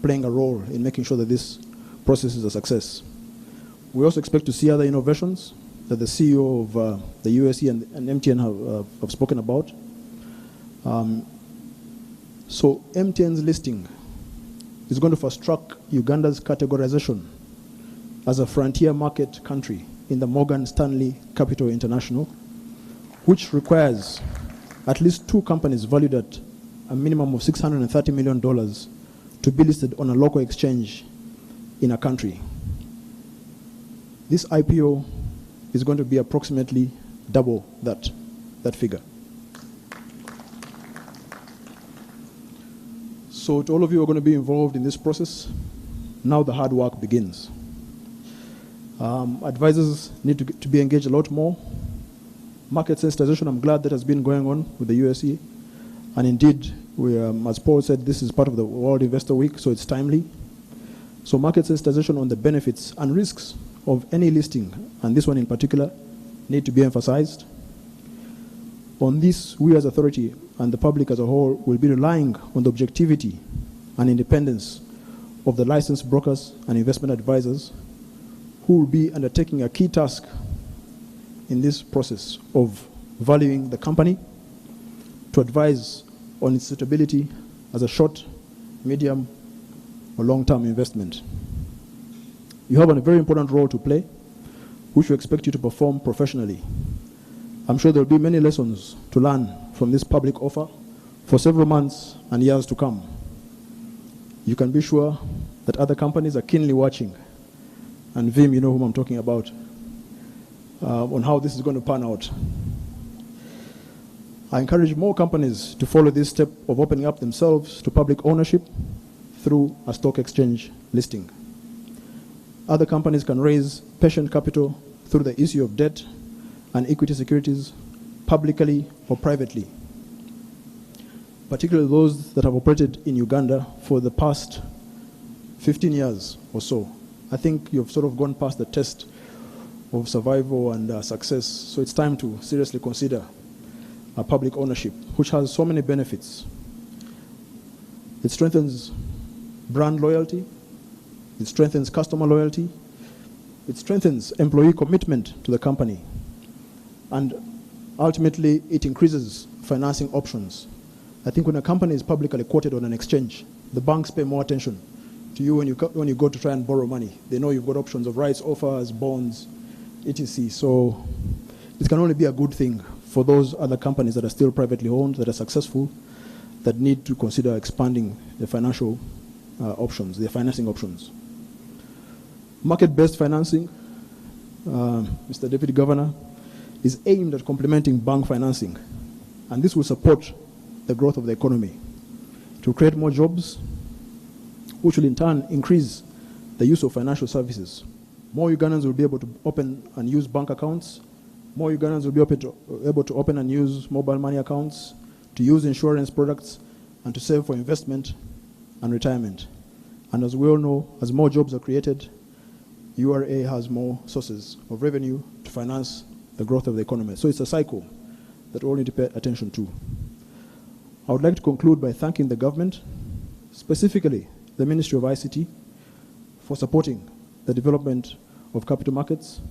playing a role in making sure that this process is a success. We also expect to see other innovations that the CEO of the USE and MTN have spoken about. So MTN's listing is going to fast-track Uganda's categorization as a frontier market country in the Morgan Stanley Capital International, which requires at least 2 companies valued at a minimum of $630 million to be listed on a local exchange in a country. This IPO is going to be approximately double that figure. So to all of you who are going to be involved in this process, now the hard work begins. Advisors need to be engaged a lot more. Market sensitization, I'm glad that has been going on with the USE. And indeed, we, as Paul said, this is part of the World Investor Week, so it's timely. So market sensitization on the benefits and risks of any listing, and this one in particular, need to be emphasized. On this, we as authority and the public as a whole will be relying on the objectivity and independence of the licensed brokers and investment advisors who will be undertaking a key task in this process of valuing the company to advise on its suitability as a short, medium, or long-term investment. You have a very important role to play, which we expect you to perform professionally. I'm sure there will be many lessons to learn from this public offer for several months and years to come. You can be sure that other companies are keenly watching, and Vim, you know whom I'm talking about, on how this is going to pan out. I encourage more companies to follow this step of opening up themselves to public ownership through a stock exchange listing. Other companies can raise patient capital through the issue of debt and equity securities, publicly or privately, particularly those that have operated in Uganda for the past 15 years or so. I think you've sort of gone past the test of survival and success, so it's time to seriously consider public ownership, which has so many benefits. It strengthens brand loyalty, it strengthens customer loyalty, it strengthens employee commitment to the company, and ultimately it increases financing options. I think when a company is publicly quoted on an exchange, the banks pay more attention to you when you go to try and borrow money. They know you've got options of rights offers, bonds, etc. So it can only be a good thing for those other companies that are still privately owned, that are successful, that need to consider expanding the financial options, their financing options. Market-based financing, Mr. Deputy Governor, is aimed at complementing bank financing, and this will support the growth of the economy. It will create more jobs, which will in turn increase the use of financial services. More Ugandans will be able to open and use bank accounts. More Ugandans will be able to open and use mobile money accounts, to use insurance products, and to save for investment and retirement. And as we all know, as more jobs are created, URA has more sources of revenue to finance the growth of the economy. So it's a cycle that we all need to pay attention to. I would like to conclude by thanking the government, specifically the Ministry of ICT, for supporting the development of capital markets,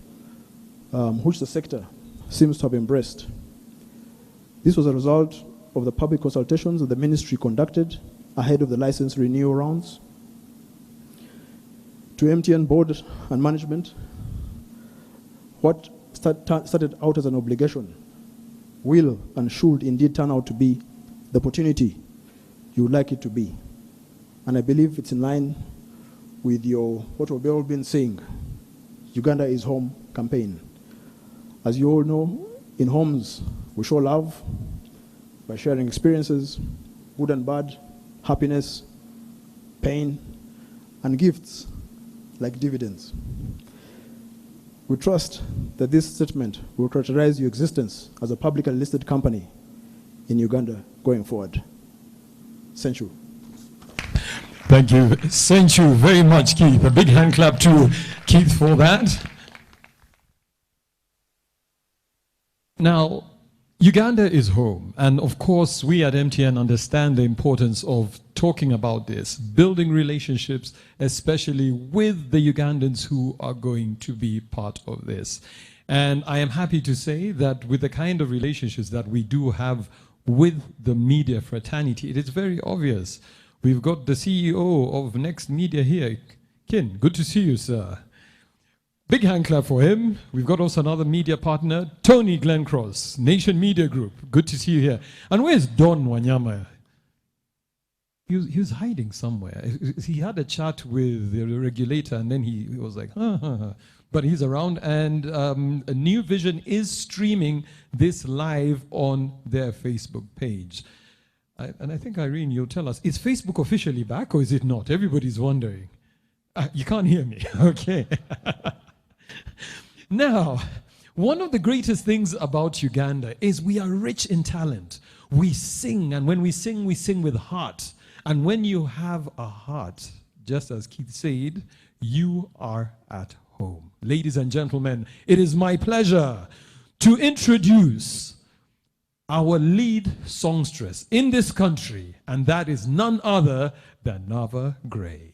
which the sector seems to have embraced. This was a result of the public consultations that the ministry conducted ahead of the license renewal rounds. To MTN board and management, what started out as an obligation will and should indeed turn out to be the opportunity you would like it to be. And I believe it's in line with what we've all been saying, Uganda is home campaign. As you all know, in homes, we show love by sharing experiences, good and bad, happiness, pain, and gifts like dividends. We trust that this statement will characterize your existence as a publicly listed company in Uganda going forward. Thank you. Thank you. Thank you very much, Keith. A big hand clap to Keith for that. Now, Uganda is home, and of course we at MTN understand the importance of talking about this, building relationships, especially with the Ugandans who are going to be part of this. And I am happy to say that with the kind of relationships that we do have with the media fraternity, it is very obvious. We've got the CEO of Next Media here. Kin, good to see you, sir. Big hand clap for him. We've got also another media partner, Tony Glencross, Nation Media Group. Good to see you here. And where's Don Wanyama? He was hiding somewhere. He had a chat with the regulator, and then he was like, But he's around, and a New Vision is streaming this live on their Facebook page. And I think, Irene, you'll tell us, is Facebook officially back or is it not? Everybody's wondering. You can't hear me. Okay. Now, one of the greatest things about Uganda is we are rich in talent. We sing, and when we sing with heart. And when you have a heart, just as Keith said, you are at home. Ladies and gentlemen, it is my pleasure to introduce our lead songstress in this country, and that is none other than Nava Gray.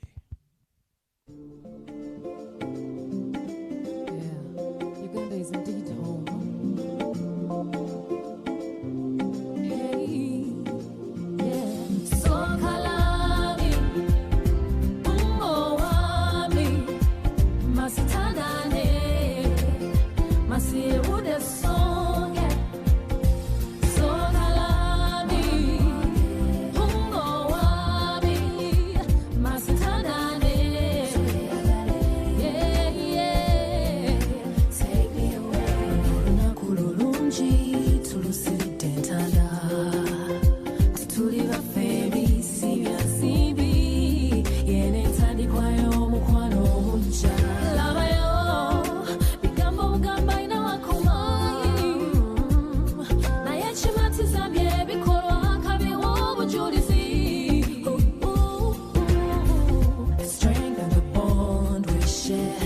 Uganda is indeed home. Hey, yeah. Sokalami, umowami, masitandane, masirude songe. Sokalami, umowami, masitandane. Yeah, yeah. Take me away. Nakululunji, tulusiride ntanda. Tutuliva feri, sibya sibi. Yene ntandikwayo mukwano munja. Labayo, bigambo bugamba ina wakumayi. Naye kimatiza bye bikolwa akabiwa obujulizi. Strengthen the bond we share.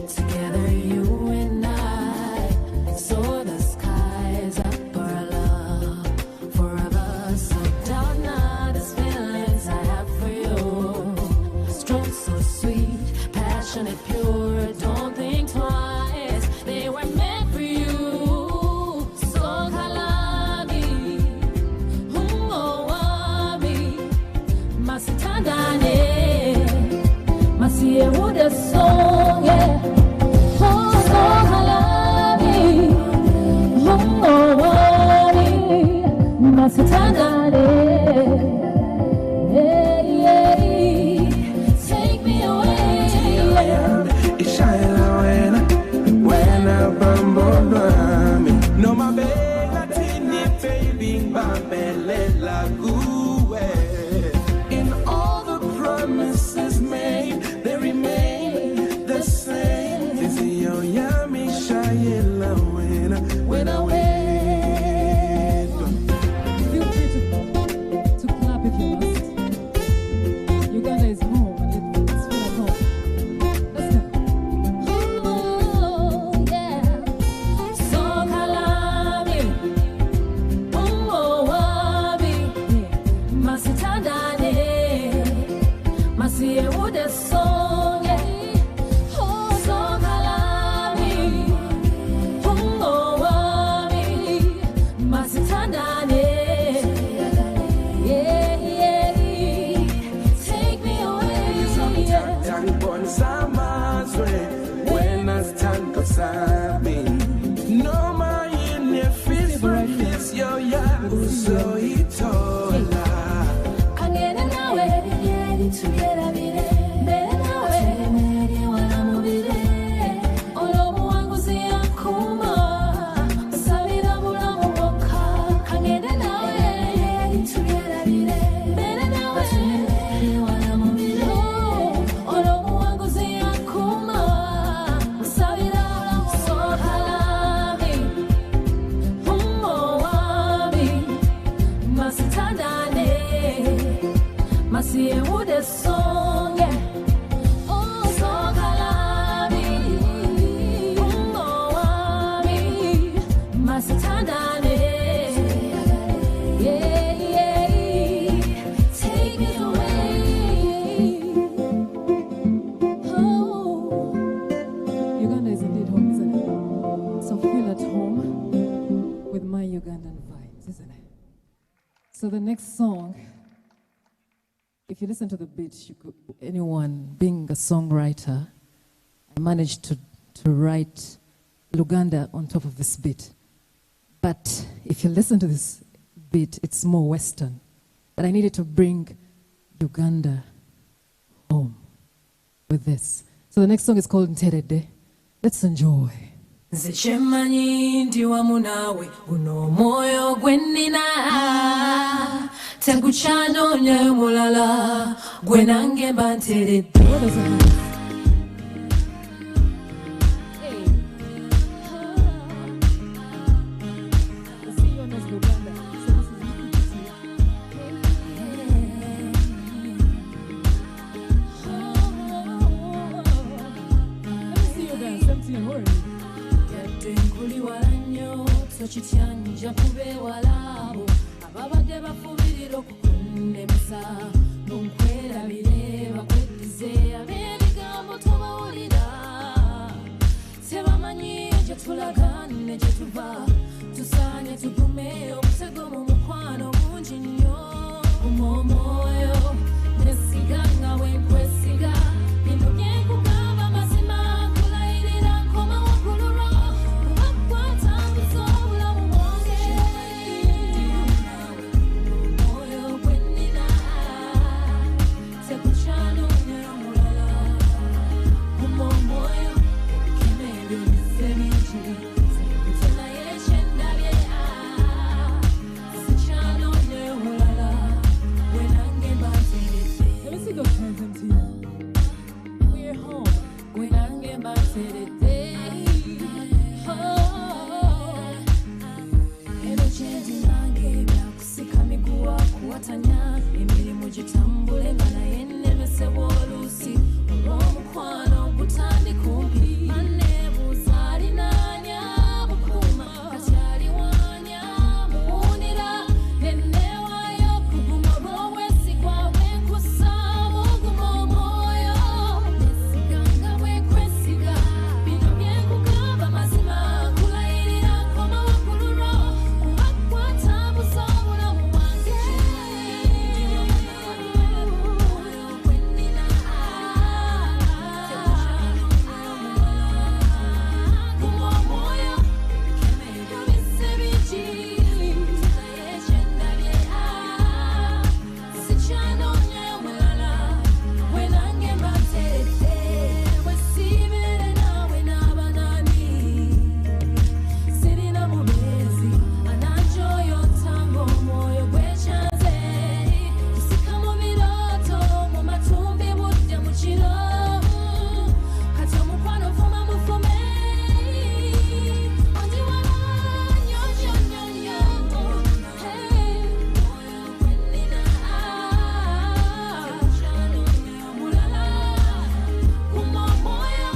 Together you and I, so the skies up our love forever. So doubt not these feelings I have for you. Strong, so sweet, passionate, pure. Don't think twice, they were meant for you. So kalami, umowami, masitandane, masierude song, yeah. Oh, so kalami, umowami, masitandane, yeah, yeah. masitandane, masiye ude songe, oh sokalami, umowami, masitandane, yeah, yeah, take me away. Oh, Uganda is indeed home, isn't it? So feel at home with my Ugandan vibes, isn't it? So the next song, if you listen to the beat, you could, anyone being a songwriter, I managed to write Luganda on top of this beat. But if you listen to this beat, it's more Western. But I needed to bring Uganda home with this. So the next song is called Nterede. Let's enjoy. Nze kyemanyi ndi wamu naawe guno omwoyo gwe nnina tegukyanoonya mulala gwe nange mba nteredde. Tokityanja kubewalabo ababadde bafubirira okukunnemesa munkwerabire bakweddize ab'ebigambo tobawulira tebamanyi gye tulaga ne gye tuva tusaanye tugume obutego mu mukwano mungi nnyo omwoyo nesiga nga bwe nkwesiga bino byenkugamba mazima nkulayirira nkoma waggululwo kubakwata obulamu bwange omwoyo gwe nnina tekukyanoonya mulala guma omwoyo ebikeme ebyo bisse bingi sekute naye kyendabye sikyanoonya mulala gwe nange mbateredde. Let me see those hands empty. We're home. Gwe nange mbateredde. Eno gyendi nange byakusika miguwa kuwatanya emirimu gitambule nga naye nnemesebwa oluusi olw'omukwano gutandi kumpi anneebuuza alinaanya bukuuma kati aliwaanya muwunira nenneewaayo kuguma olw'obwesigwa bwenkusaamu guma omwoyo nesiga nga bwenkwesiga bino byenkugamba mazima nkulayirira nkoma waggululwo kubakwata busa obulamu bwange omwoyo gwe nnina guma omwoyo ebikeme ebyo bisse bingi naye kyendabye sikyanoonya mulala gwe nange mbateredde bwe siibeere naawe naaba nani sirina mubeezi ananjoyo otanga omwoyo gwekyanze kusika mu birooto mu matumbi budde mu kiro kati omukwano fuma mufume ondi wala nnyo nnyo nnyo nnyo omwoyo gwe nnina tekukyanoonya mulala guma omwoyo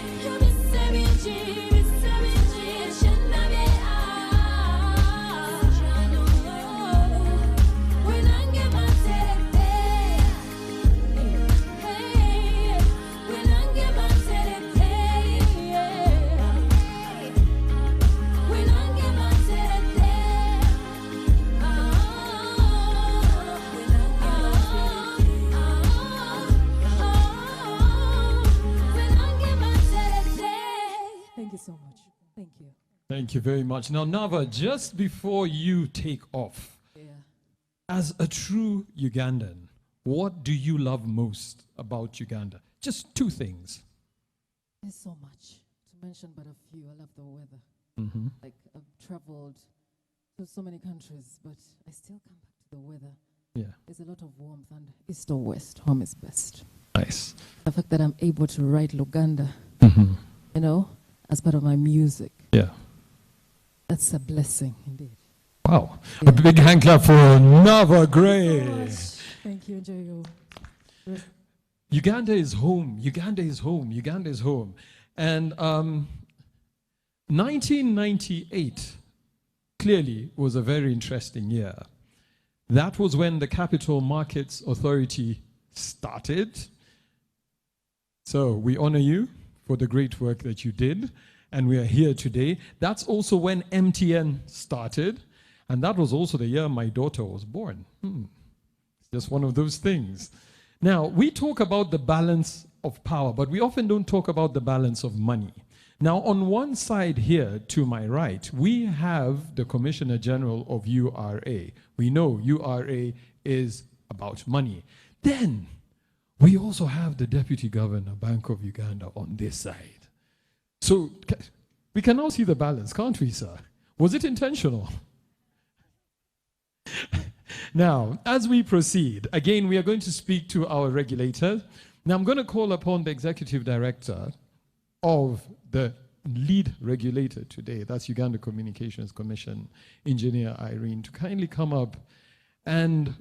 ebyo bisse bingi kyendabye gwe nange mbateredde gwe nange mbateredde gwe nange mbateredde Thank you so much. Thank you. Thank you very much. Now, Nava, just before you take off, Yeah. as a true Ugandan, what do you love most about Uganda? Just two things. There's so much to mention, but a few. I love the weather. Mm-hmm. Like I've traveled to so many countries, but I still come back to the weather. Yeah. There's a lot of warmth, and east or west, home is best. Nice. The fact that I'm able to write Luganda, Mm-hmm. you know, as part of my music, Yeah. that's a blessing indeed. Wow. A big hand clap for Nava Gray. Thank you, Jago. Uganda is home. Uganda is home. Uganda is home. And 1998 clearly was a very interesting year. That was when the Capital Markets Authority started. So we honor you for the great work that you did, and we are here today. That's also when MTN started, and that was also the year my daughter was born. It's just one of those things. Now, we talk about the balance of power, but we often don't talk about the balance of money. Now, on one side here, to my right, we have the Commissioner General of URA. We know URA is about money. Then, we also have the Deputy Governor, Bank of Uganda, on this side. So, we can now see the balance, can't we, sir? Was it intentional? Now, as we proceed, again, we are going to speak to our regulator. Now, I'm going to call upon the Executive Director of the lead regulator today, that's Uganda Communications Commission, Engineer Irene, to kindly come up and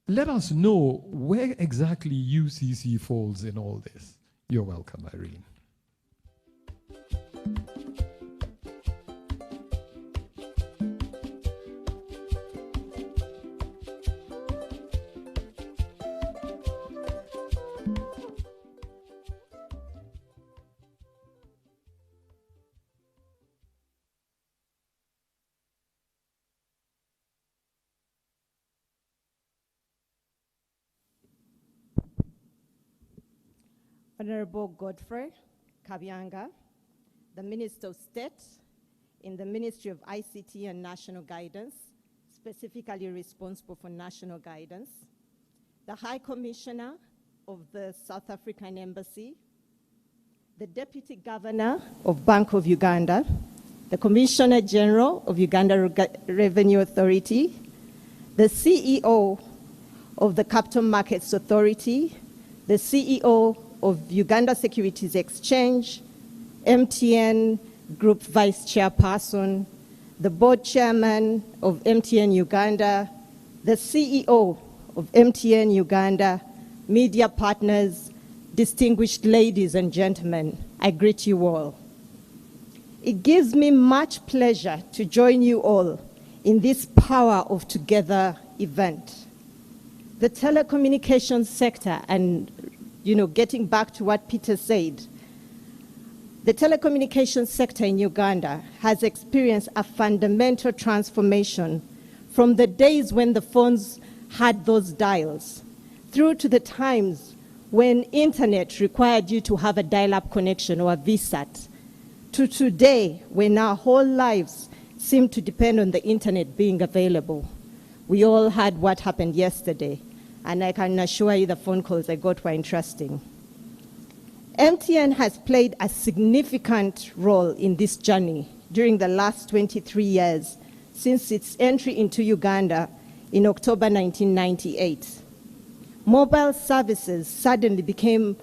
let us know where exactly UCC falls in all this. You're welcome, Irene. Honorable Godfrey Kabyanga, the Minister of State in the Ministry of ICT and National Guidance, specifically responsible for national guidance, the High Commissioner of the South African Embassy, the Deputy Governor of Bank of Uganda, the Commissioner General of Uganda Revenue Authority, the CEO of the Capital Markets Authority, the CEO of Uganda Securities Exchange, MTN Group Vice Chairperson, the Board Chairman of MTN Uganda, the CEO of MTN Uganda, media partners, distinguished ladies and gentlemen, I greet you all. It gives me much pleasure to join you all in this Power of Together event. The telecommunications sector, and getting back to what Peter said, the telecommunications sector in Uganda has experienced a fundamental transformation from the days when the phones had those dials through to the times when internet required you to have a dial-up connection or a VSAT, to today when our whole lives seem to depend on the internet being available. We all had what happened yesterday, and I can assure you the phone calls I got were interesting. MTN has played a significant role in this journey during the last 23 years since its entry into Uganda in October 1998. Mobile services suddenly became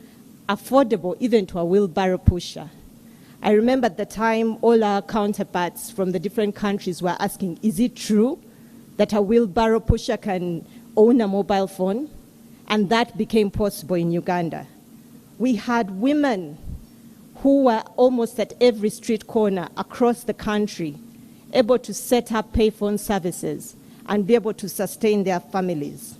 affordable even to a wheelbarrow pusher. I remember at the time all our counterparts from the different countries were asking, is it true that a wheelbarrow pusher can own a mobile phone? And that became possible in Uganda. We had women who were almost at every street corner across the country able to set up payphone services and be able to sustain their families.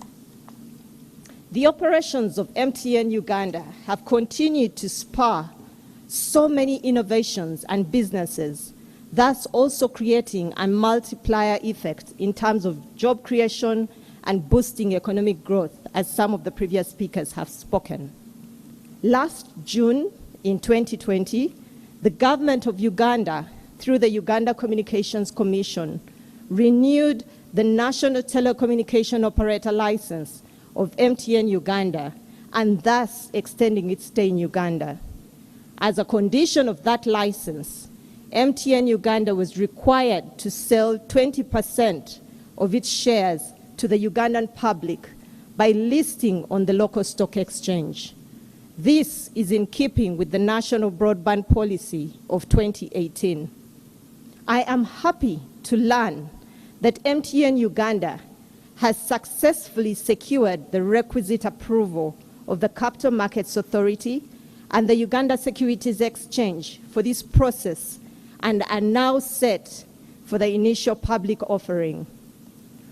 The operations of MTN Uganda have continued to spur so many innovations and businesses, thus also creating a multiplier effect in terms of job creation and boosting economic growth, as some of the previous speakers have spoken. Last June in 2020, the government of Uganda, through the Uganda Communications Commission, renewed the National Telecommunication Operator License of MTN Uganda, and thus extending its stay in Uganda. As a condition of that license, MTN Uganda was required to sell 20% of its shares to the Ugandan public by listing on the local stock exchange. This is in keeping with the National Broadband Policy of 2018. I am happy to learn that MTN Uganda has successfully secured the requisite approval of the Capital Markets Authority and the Uganda Securities Exchange for this process and are now set for the initial public offering.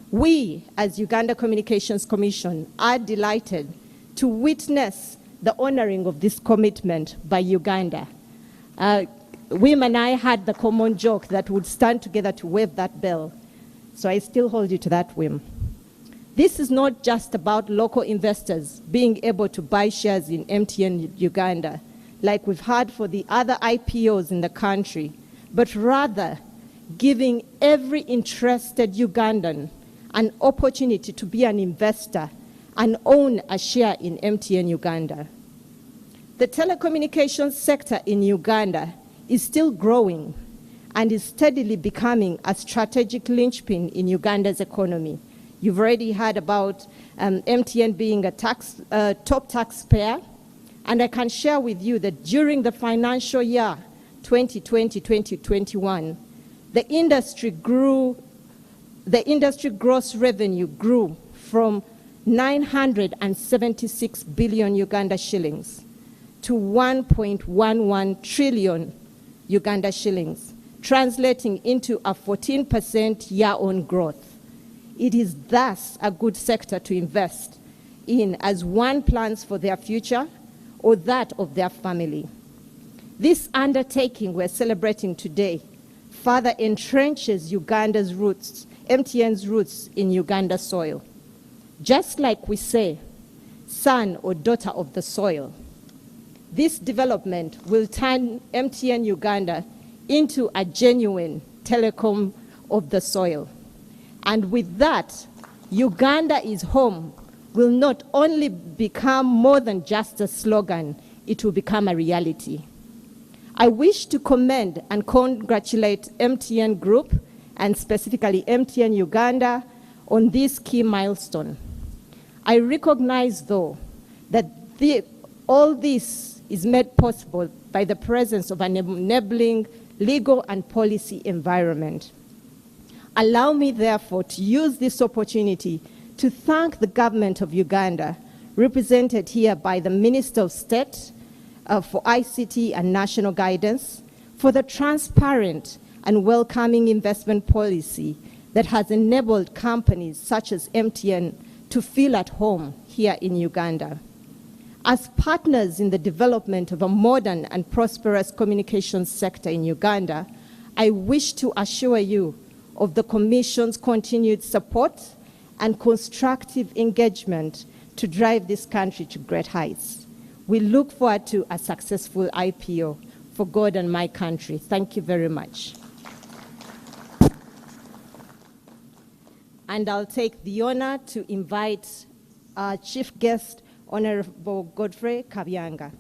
We, as Uganda Communications Commission, are delighted to witness the honoring of this commitment by Uganda. Wim and I had the common joke that would stand together to wave that bell. So I still hold you to that, Wim. This is not just about local investors being able to buy shares in MTN Uganda, like we've had for the other IPOs in the country, but rather giving every interested Ugandan an opportunity to be an investor and own a share in MTN Uganda. The telecommunications sector in Uganda is still growing and is steadily becoming a strategic linchpin in Uganda's economy. You've already heard about MTN being a top taxpayer, and I can share with you that during the financial year 2020-2021, the industry gross revenue grew from 976 billion Uganda shillings to 1.11 trillion Uganda shillings, translating into a 14% year-on growth. It is thus a good sector to invest in as one plans for their future or that of their family. This undertaking we're celebrating today further entrenches Uganda's roots, MTN's roots in Uganda soil. Just like we say, son or daughter of the soil, this development will turn MTN Uganda into a genuine telecom of the soil. And with that, Uganda is home will not only become more than just a slogan, it will become a reality. I wish to commend and congratulate MTN Group and specifically MTN Uganda on this key milestone. I recognize, though, that all this is made possible by the presence of an enabling legal and policy environment. Allow me, therefore, to use this opportunity to thank the government of Uganda, represented here by the Minister of State for ICT and National Guidance, for the transparent and welcoming investment policy that has enabled companies such as MTN to feel at home here in Uganda. As partners in the development of a modern and prosperous communications sector in Uganda, I wish to assure you of the Commission's continued support and constructive engagement to drive this country to great heights. We look forward to a successful IPO for God and my country. Thank you very much. And I'll take the honor to invite our chief guest, Honorable Godfrey Kabyanga.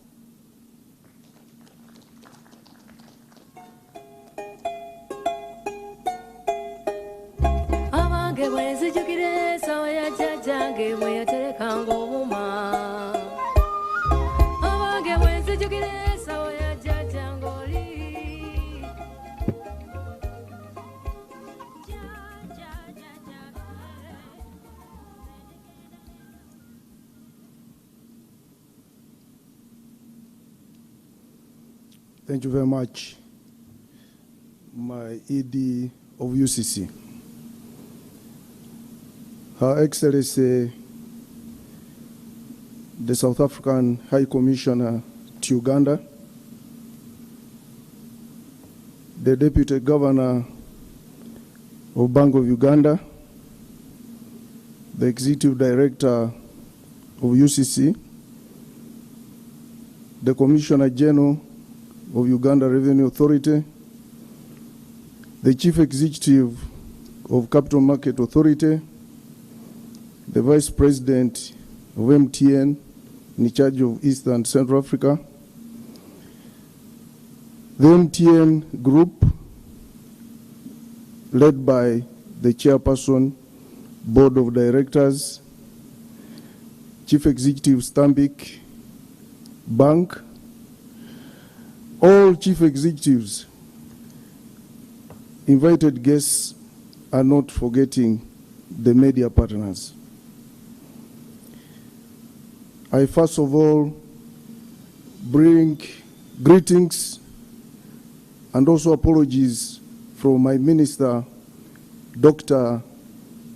Thank you very much, my ED of UCC. Her Excellency, the South African High Commissioner to Uganda, the Deputy Governor of Bank of Uganda, the Executive Director of UCC, the Commissioner General of Uganda Revenue Authority, the Chief Executive of Capital Market Authority, the Vice President of MTN in charge of East and Central Africa, the MTN Group led by the Chairperson, Board of Directors, Chief Executive Stanbic Bank, all chief executives, invited guests, and not forgetting the media partners. I first of all bring greetings and also apologies from my minister, Dr.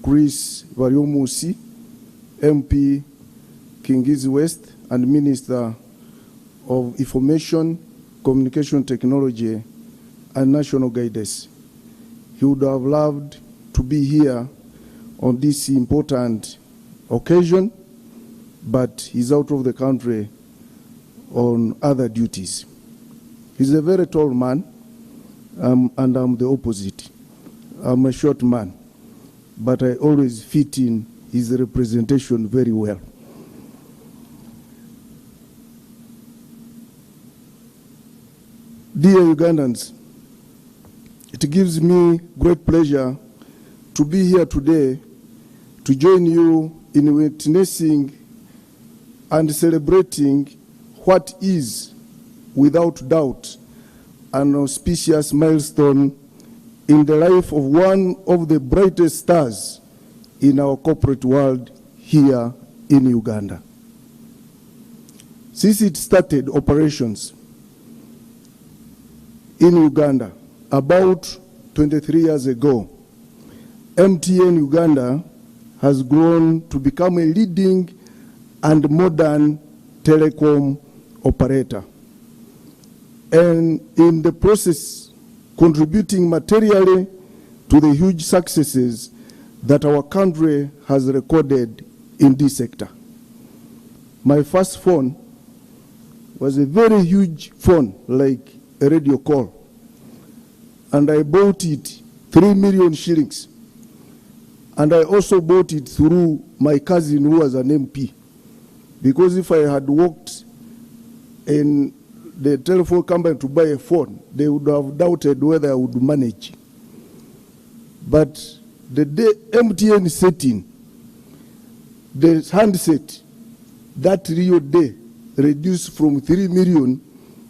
Chris Variomusi, MP Kingizi West, and Minister of Information, Communication Technology, and National Guidance. He would have loved to be here on this important occasion, but he's out of the country on other duties. He's a very tall man, and I'm the opposite. I'm a short man, but I always fit in his representation very well. Dear Ugandans, it gives me great pleasure to be here today to join you in witnessing and celebrating what is, without doubt, an auspicious milestone in the life of one of the brightest stars in our corporate world here in Uganda. Since it started operations in Uganda about 23 years ago, MTN Uganda has grown to become a leading and modern telecom operator, and in the process contributing materially to the huge successes that our country has recorded in this sector. My first phone was a very huge phone, like a radio call, and I bought it 3 million shillings. And I also bought it through my cousin who was an MP, because if I had worked in the telephone company to buy a phone, they would have doubted whether I would manage. But the day MTN set in, the handset, that real day reduced from 3 million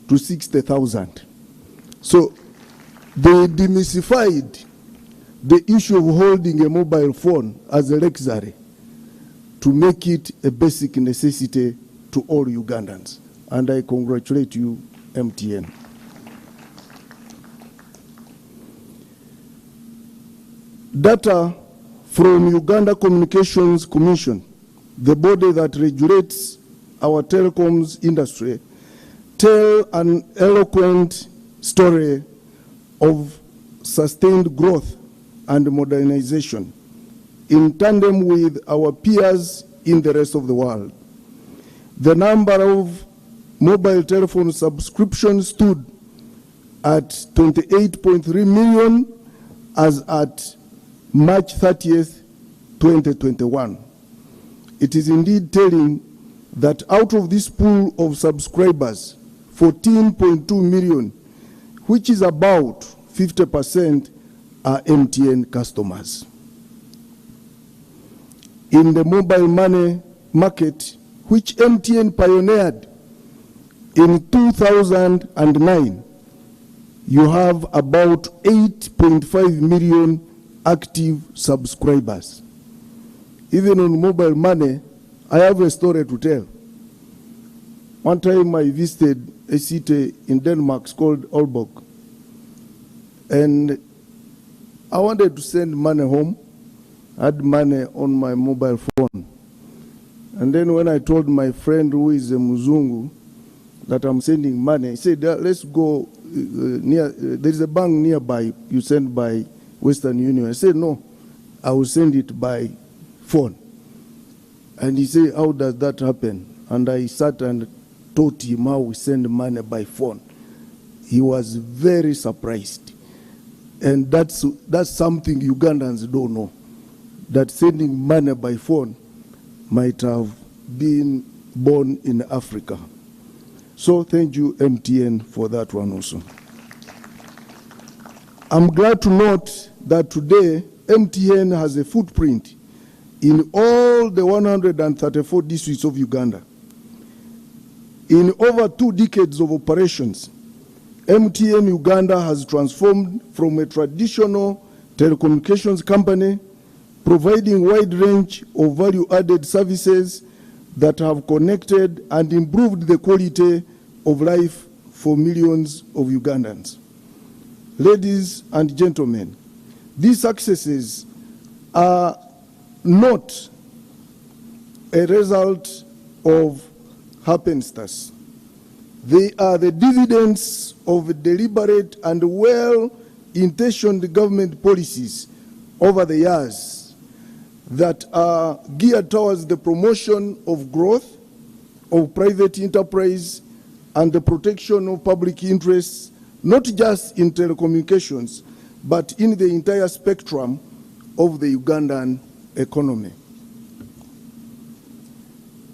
to 60,000. So they demystified the issue of holding a mobile phone as a luxury to make it a basic necessity to all Ugandans. And I congratulate you, MTN. Data from Uganda Communications Commission, the body that regulates our telecoms industry, tell an eloquent story of sustained growth and modernization in tandem with our peers in the rest of the world. The number of mobile telephone subscriptions stood at 28.3 million as at March 30th, 2021. It is indeed telling that out of this pool of subscribers, 14.2 million, which is about 50%, are MTN customers. In the mobile money market, which MTN pioneered in 2009, you have about 8.5 million active subscribers. Even on mobile money, I have a story to tell. One time I visited a city in Denmark called Aalborg, and I wanted to send money home. I had money on my mobile phone. And then when I told my friend who is a Muzungu that I'm sending money, he said, let's go near, there is a bank nearby, you send by Western Union. I said, no, I will send it by phone. And he said, how does that happen? And I sat and taught him how we send money by phone. He was very surprised. And that's something Ugandans don't know, that sending money by phone might have been born in Africa. So thank you, MTN, for that one also. I'm glad to note that today, MTN has a footprint in all the 134 districts of Uganda. In over 2 decades of operations, MTN Uganda has transformed from a traditional telecommunications company, providing wide range of value-added services that have connected and improved the quality of life for millions of Ugandans. Ladies and gentlemen, these successes are not a result of happenstance. They are the dividends of deliberate and well-intentioned government policies over the years that are geared towards the promotion of growth, of private enterprise, and the protection of public interests, not just in telecommunications, but in the entire spectrum of the Ugandan economy.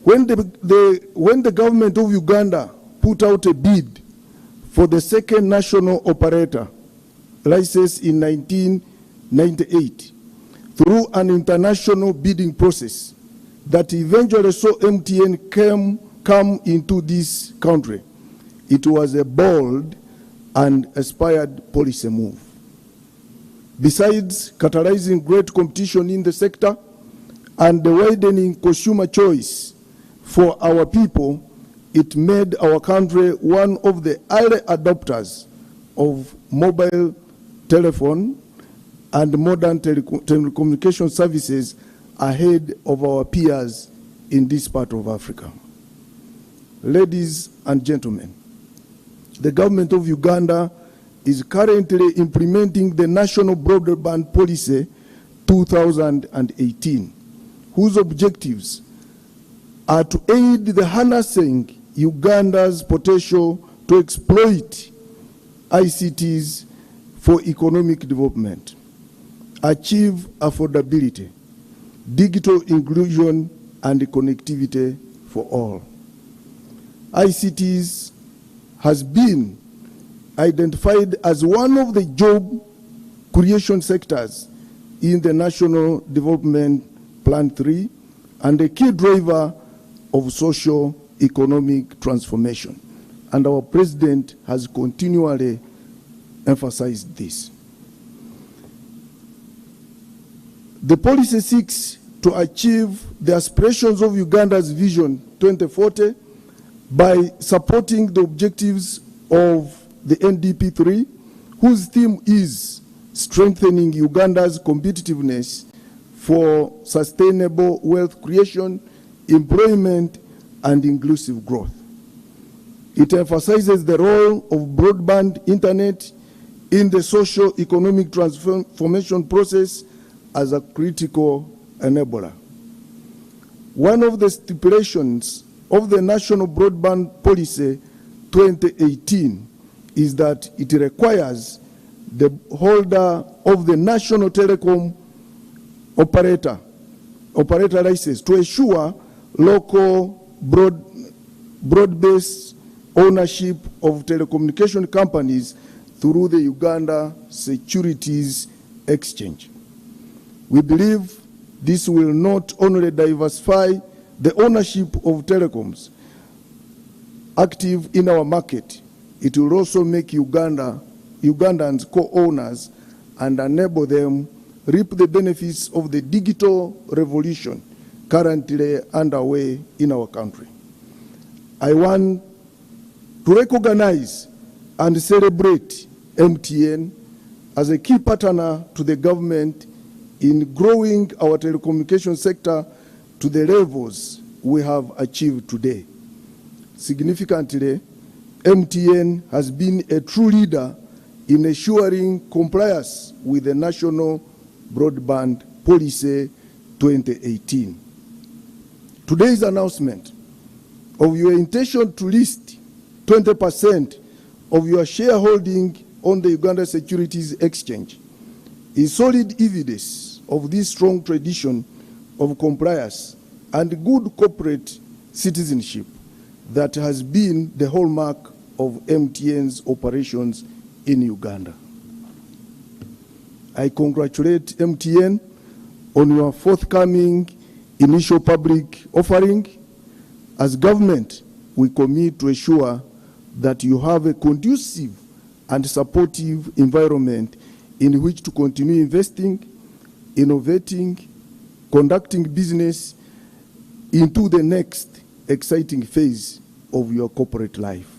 When the government of Uganda put out a bid for the second national operator license in 1998 through an international bidding process that eventually saw MTN come into this country, it was a bold and aspired policy move. Besides catalyzing great competition in the sector and the widening consumer choice for our people, it made our country one of the early adopters of mobile telephone and modern telecommunication services ahead of our peers in this part of Africa. Ladies and gentlemen, the government of Uganda is currently implementing the National Broadband Policy 2018, whose objectives are to aid the harnessing Uganda's potential to exploit ICTs for economic development, achieve affordability, digital inclusion, and connectivity for all. ICTs has been identified as one of the job creation sectors in the National Development Plan 3 and a key driver of socio-economic transformation. And our president has continually emphasized this. The policy seeks to achieve the aspirations of Uganda's Vision 2040 by supporting the objectives of the NDP3, whose theme is strengthening Uganda's competitiveness for sustainable wealth creation, employment, and inclusive growth. It emphasizes the role of broadband internet in the socio-economic transformation process as a critical enabler. One of the stipulations of the National Broadband Policy 2018 is that it requires the holder of the national telecom operator license to assure local broad-based ownership of telecommunication companies through the Uganda Securities Exchange. We believe this will not only diversify the ownership of telecoms active in our market, it will also make Ugandans co-owners and enable them reap the benefits of the digital revolution currently underway in our country. I want to recognize and celebrate MTN as a key partner to the government in growing our telecommunication sector to the levels we have achieved today. Significantly, MTN has been a true leader in ensuring compliance with the National Broadband Policy 2018. Today's announcement of your intention to list 20% of your shareholding on the Uganda Securities Exchange is solid evidence of this strong tradition of compliance and good corporate citizenship that has been the hallmark of MTN's operations in Uganda. I congratulate MTN on your forthcoming initial public offering. As government, we commit to ensure that you have a conducive and supportive environment in which to continue investing, innovating, conducting business into the next exciting phase of your corporate life.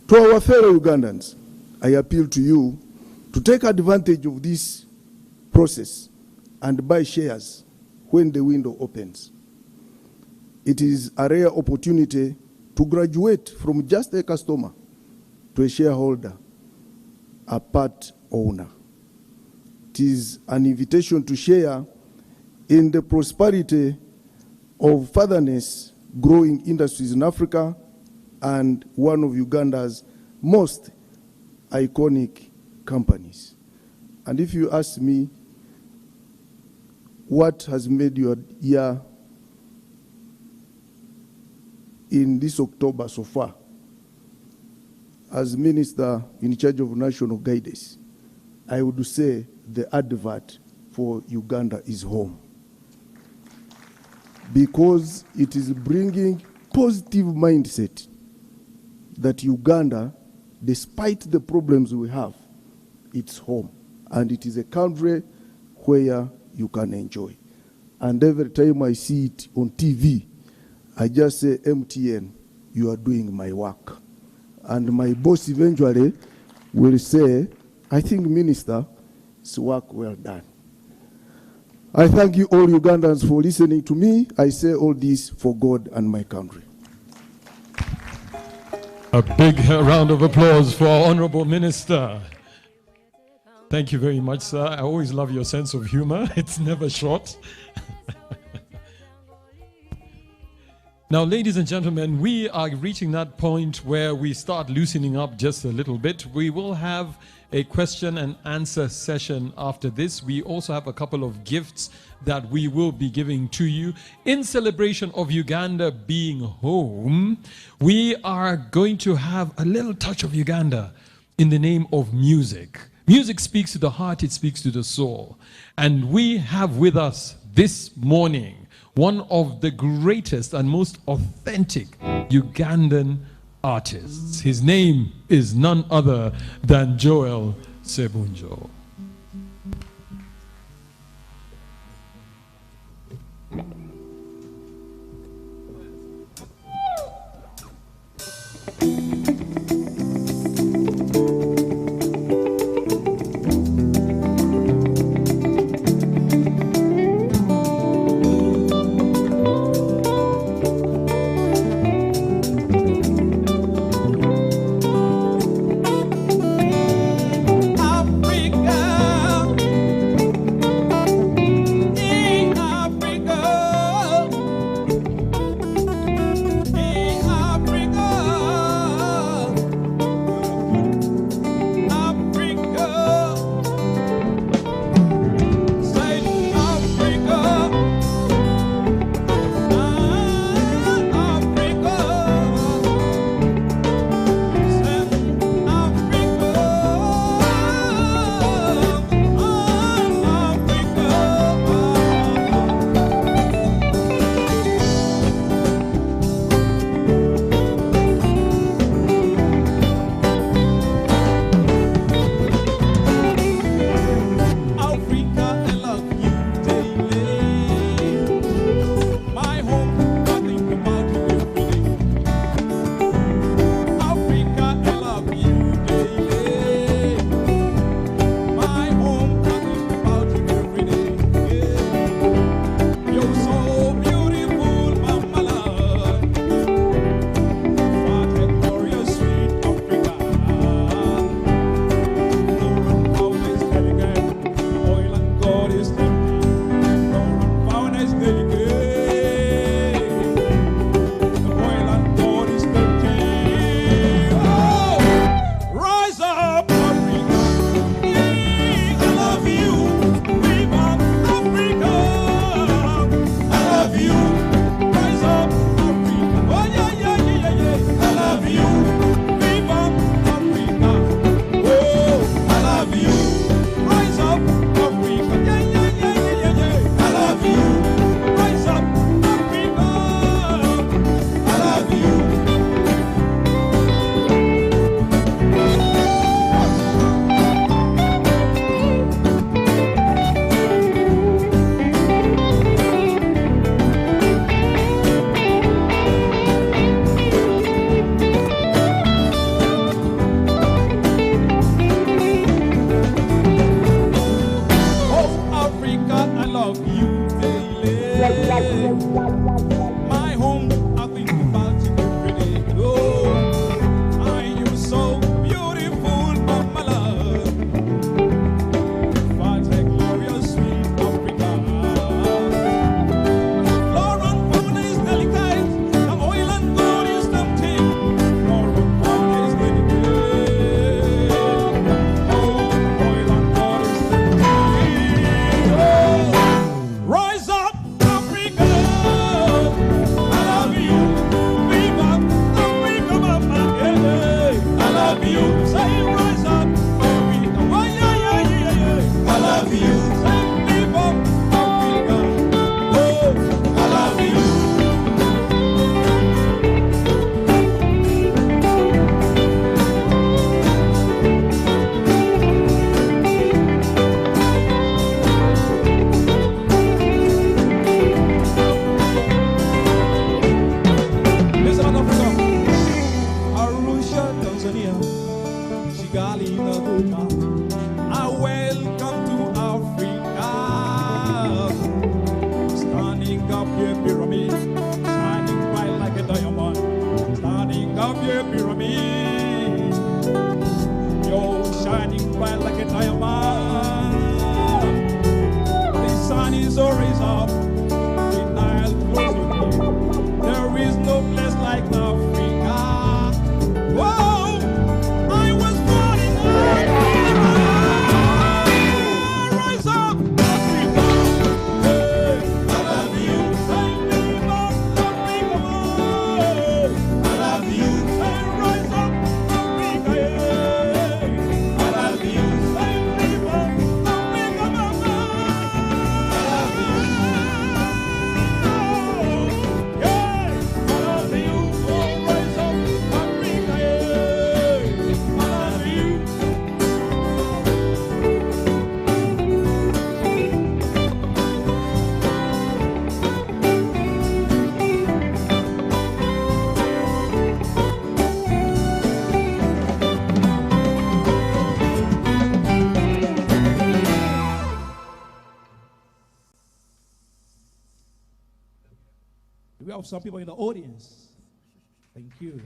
To our fellow Ugandans, I appeal to you to take advantage of this process and buy shares when the window opens. It is a rare opportunity to graduate from just a customer to a shareholder, a part owner. It is an invitation to share in the prosperity of furtherness growing industries in Africa and one of Uganda's most iconic companies. And if you ask me what has made your year in this October so far, as Minister in charge of National Guidance, I would say the advert for Uganda is home. Because it is bringing positive mindset that Uganda, despite the problems we have, it's home. And it is a country where you can enjoy. And every time I see it on TV, I just say, MTN, you are doing my work. And my boss eventually will say, I think, Minister, it's work well done. I thank you all Ugandans for listening to me. I say all this for God and my country. A big round of applause for our Honorable Minister. Thank you very much, sir. I always love your sense of humor. It's never short. Now, ladies and gentlemen, we are reaching that point where we start loosening up just a little bit. We will have a question and answer session after this. We also have a couple of gifts that we will be giving to you. In celebration of Uganda being home, we are going to have a little touch of Uganda in the name of music. Music speaks to the heart, it speaks to the soul. And we have with us this morning one of the greatest and most authentic Ugandan artists. His name is none other than Joel Sebunjo. Africa. My home, I think about you every day. Oh, are you so beautiful, Mama love? What a glorious sweet Africa. Flora and fauna is delicate, the oil and gold is tempting. Flora and fauna is delicate, oil and gold is tempting. Oh, rise up, Africa. I love you. Vive up, Africa, mama. Yeah, I love you. Say rise up, Africa. Oh, yeah, yeah, yeah, yeah. I love you. Say vive up, Africa. Oh, I love you. Listen, Africa. Arusha, Tanzania. Kigali, Naguma. I welcome to Africa. Standing up here, pyramid. Shining bright like a diamond. Standing up here, pyramid. You're shining bright like a diamond. The sun is always up. The Nile flows with me. There is no place like Africa. Whoa! I was born in Africa. Rise up, Africa. Hey, I love you. Say, live up, Africa. I love you. Say, rise up, Africa. Yeah. I love you. Say, live up, Africa, mama. I love you. Yeah, I love you. Oh, rise up, Africa. Yeah. I love you. We have some people in the audience. Thank you.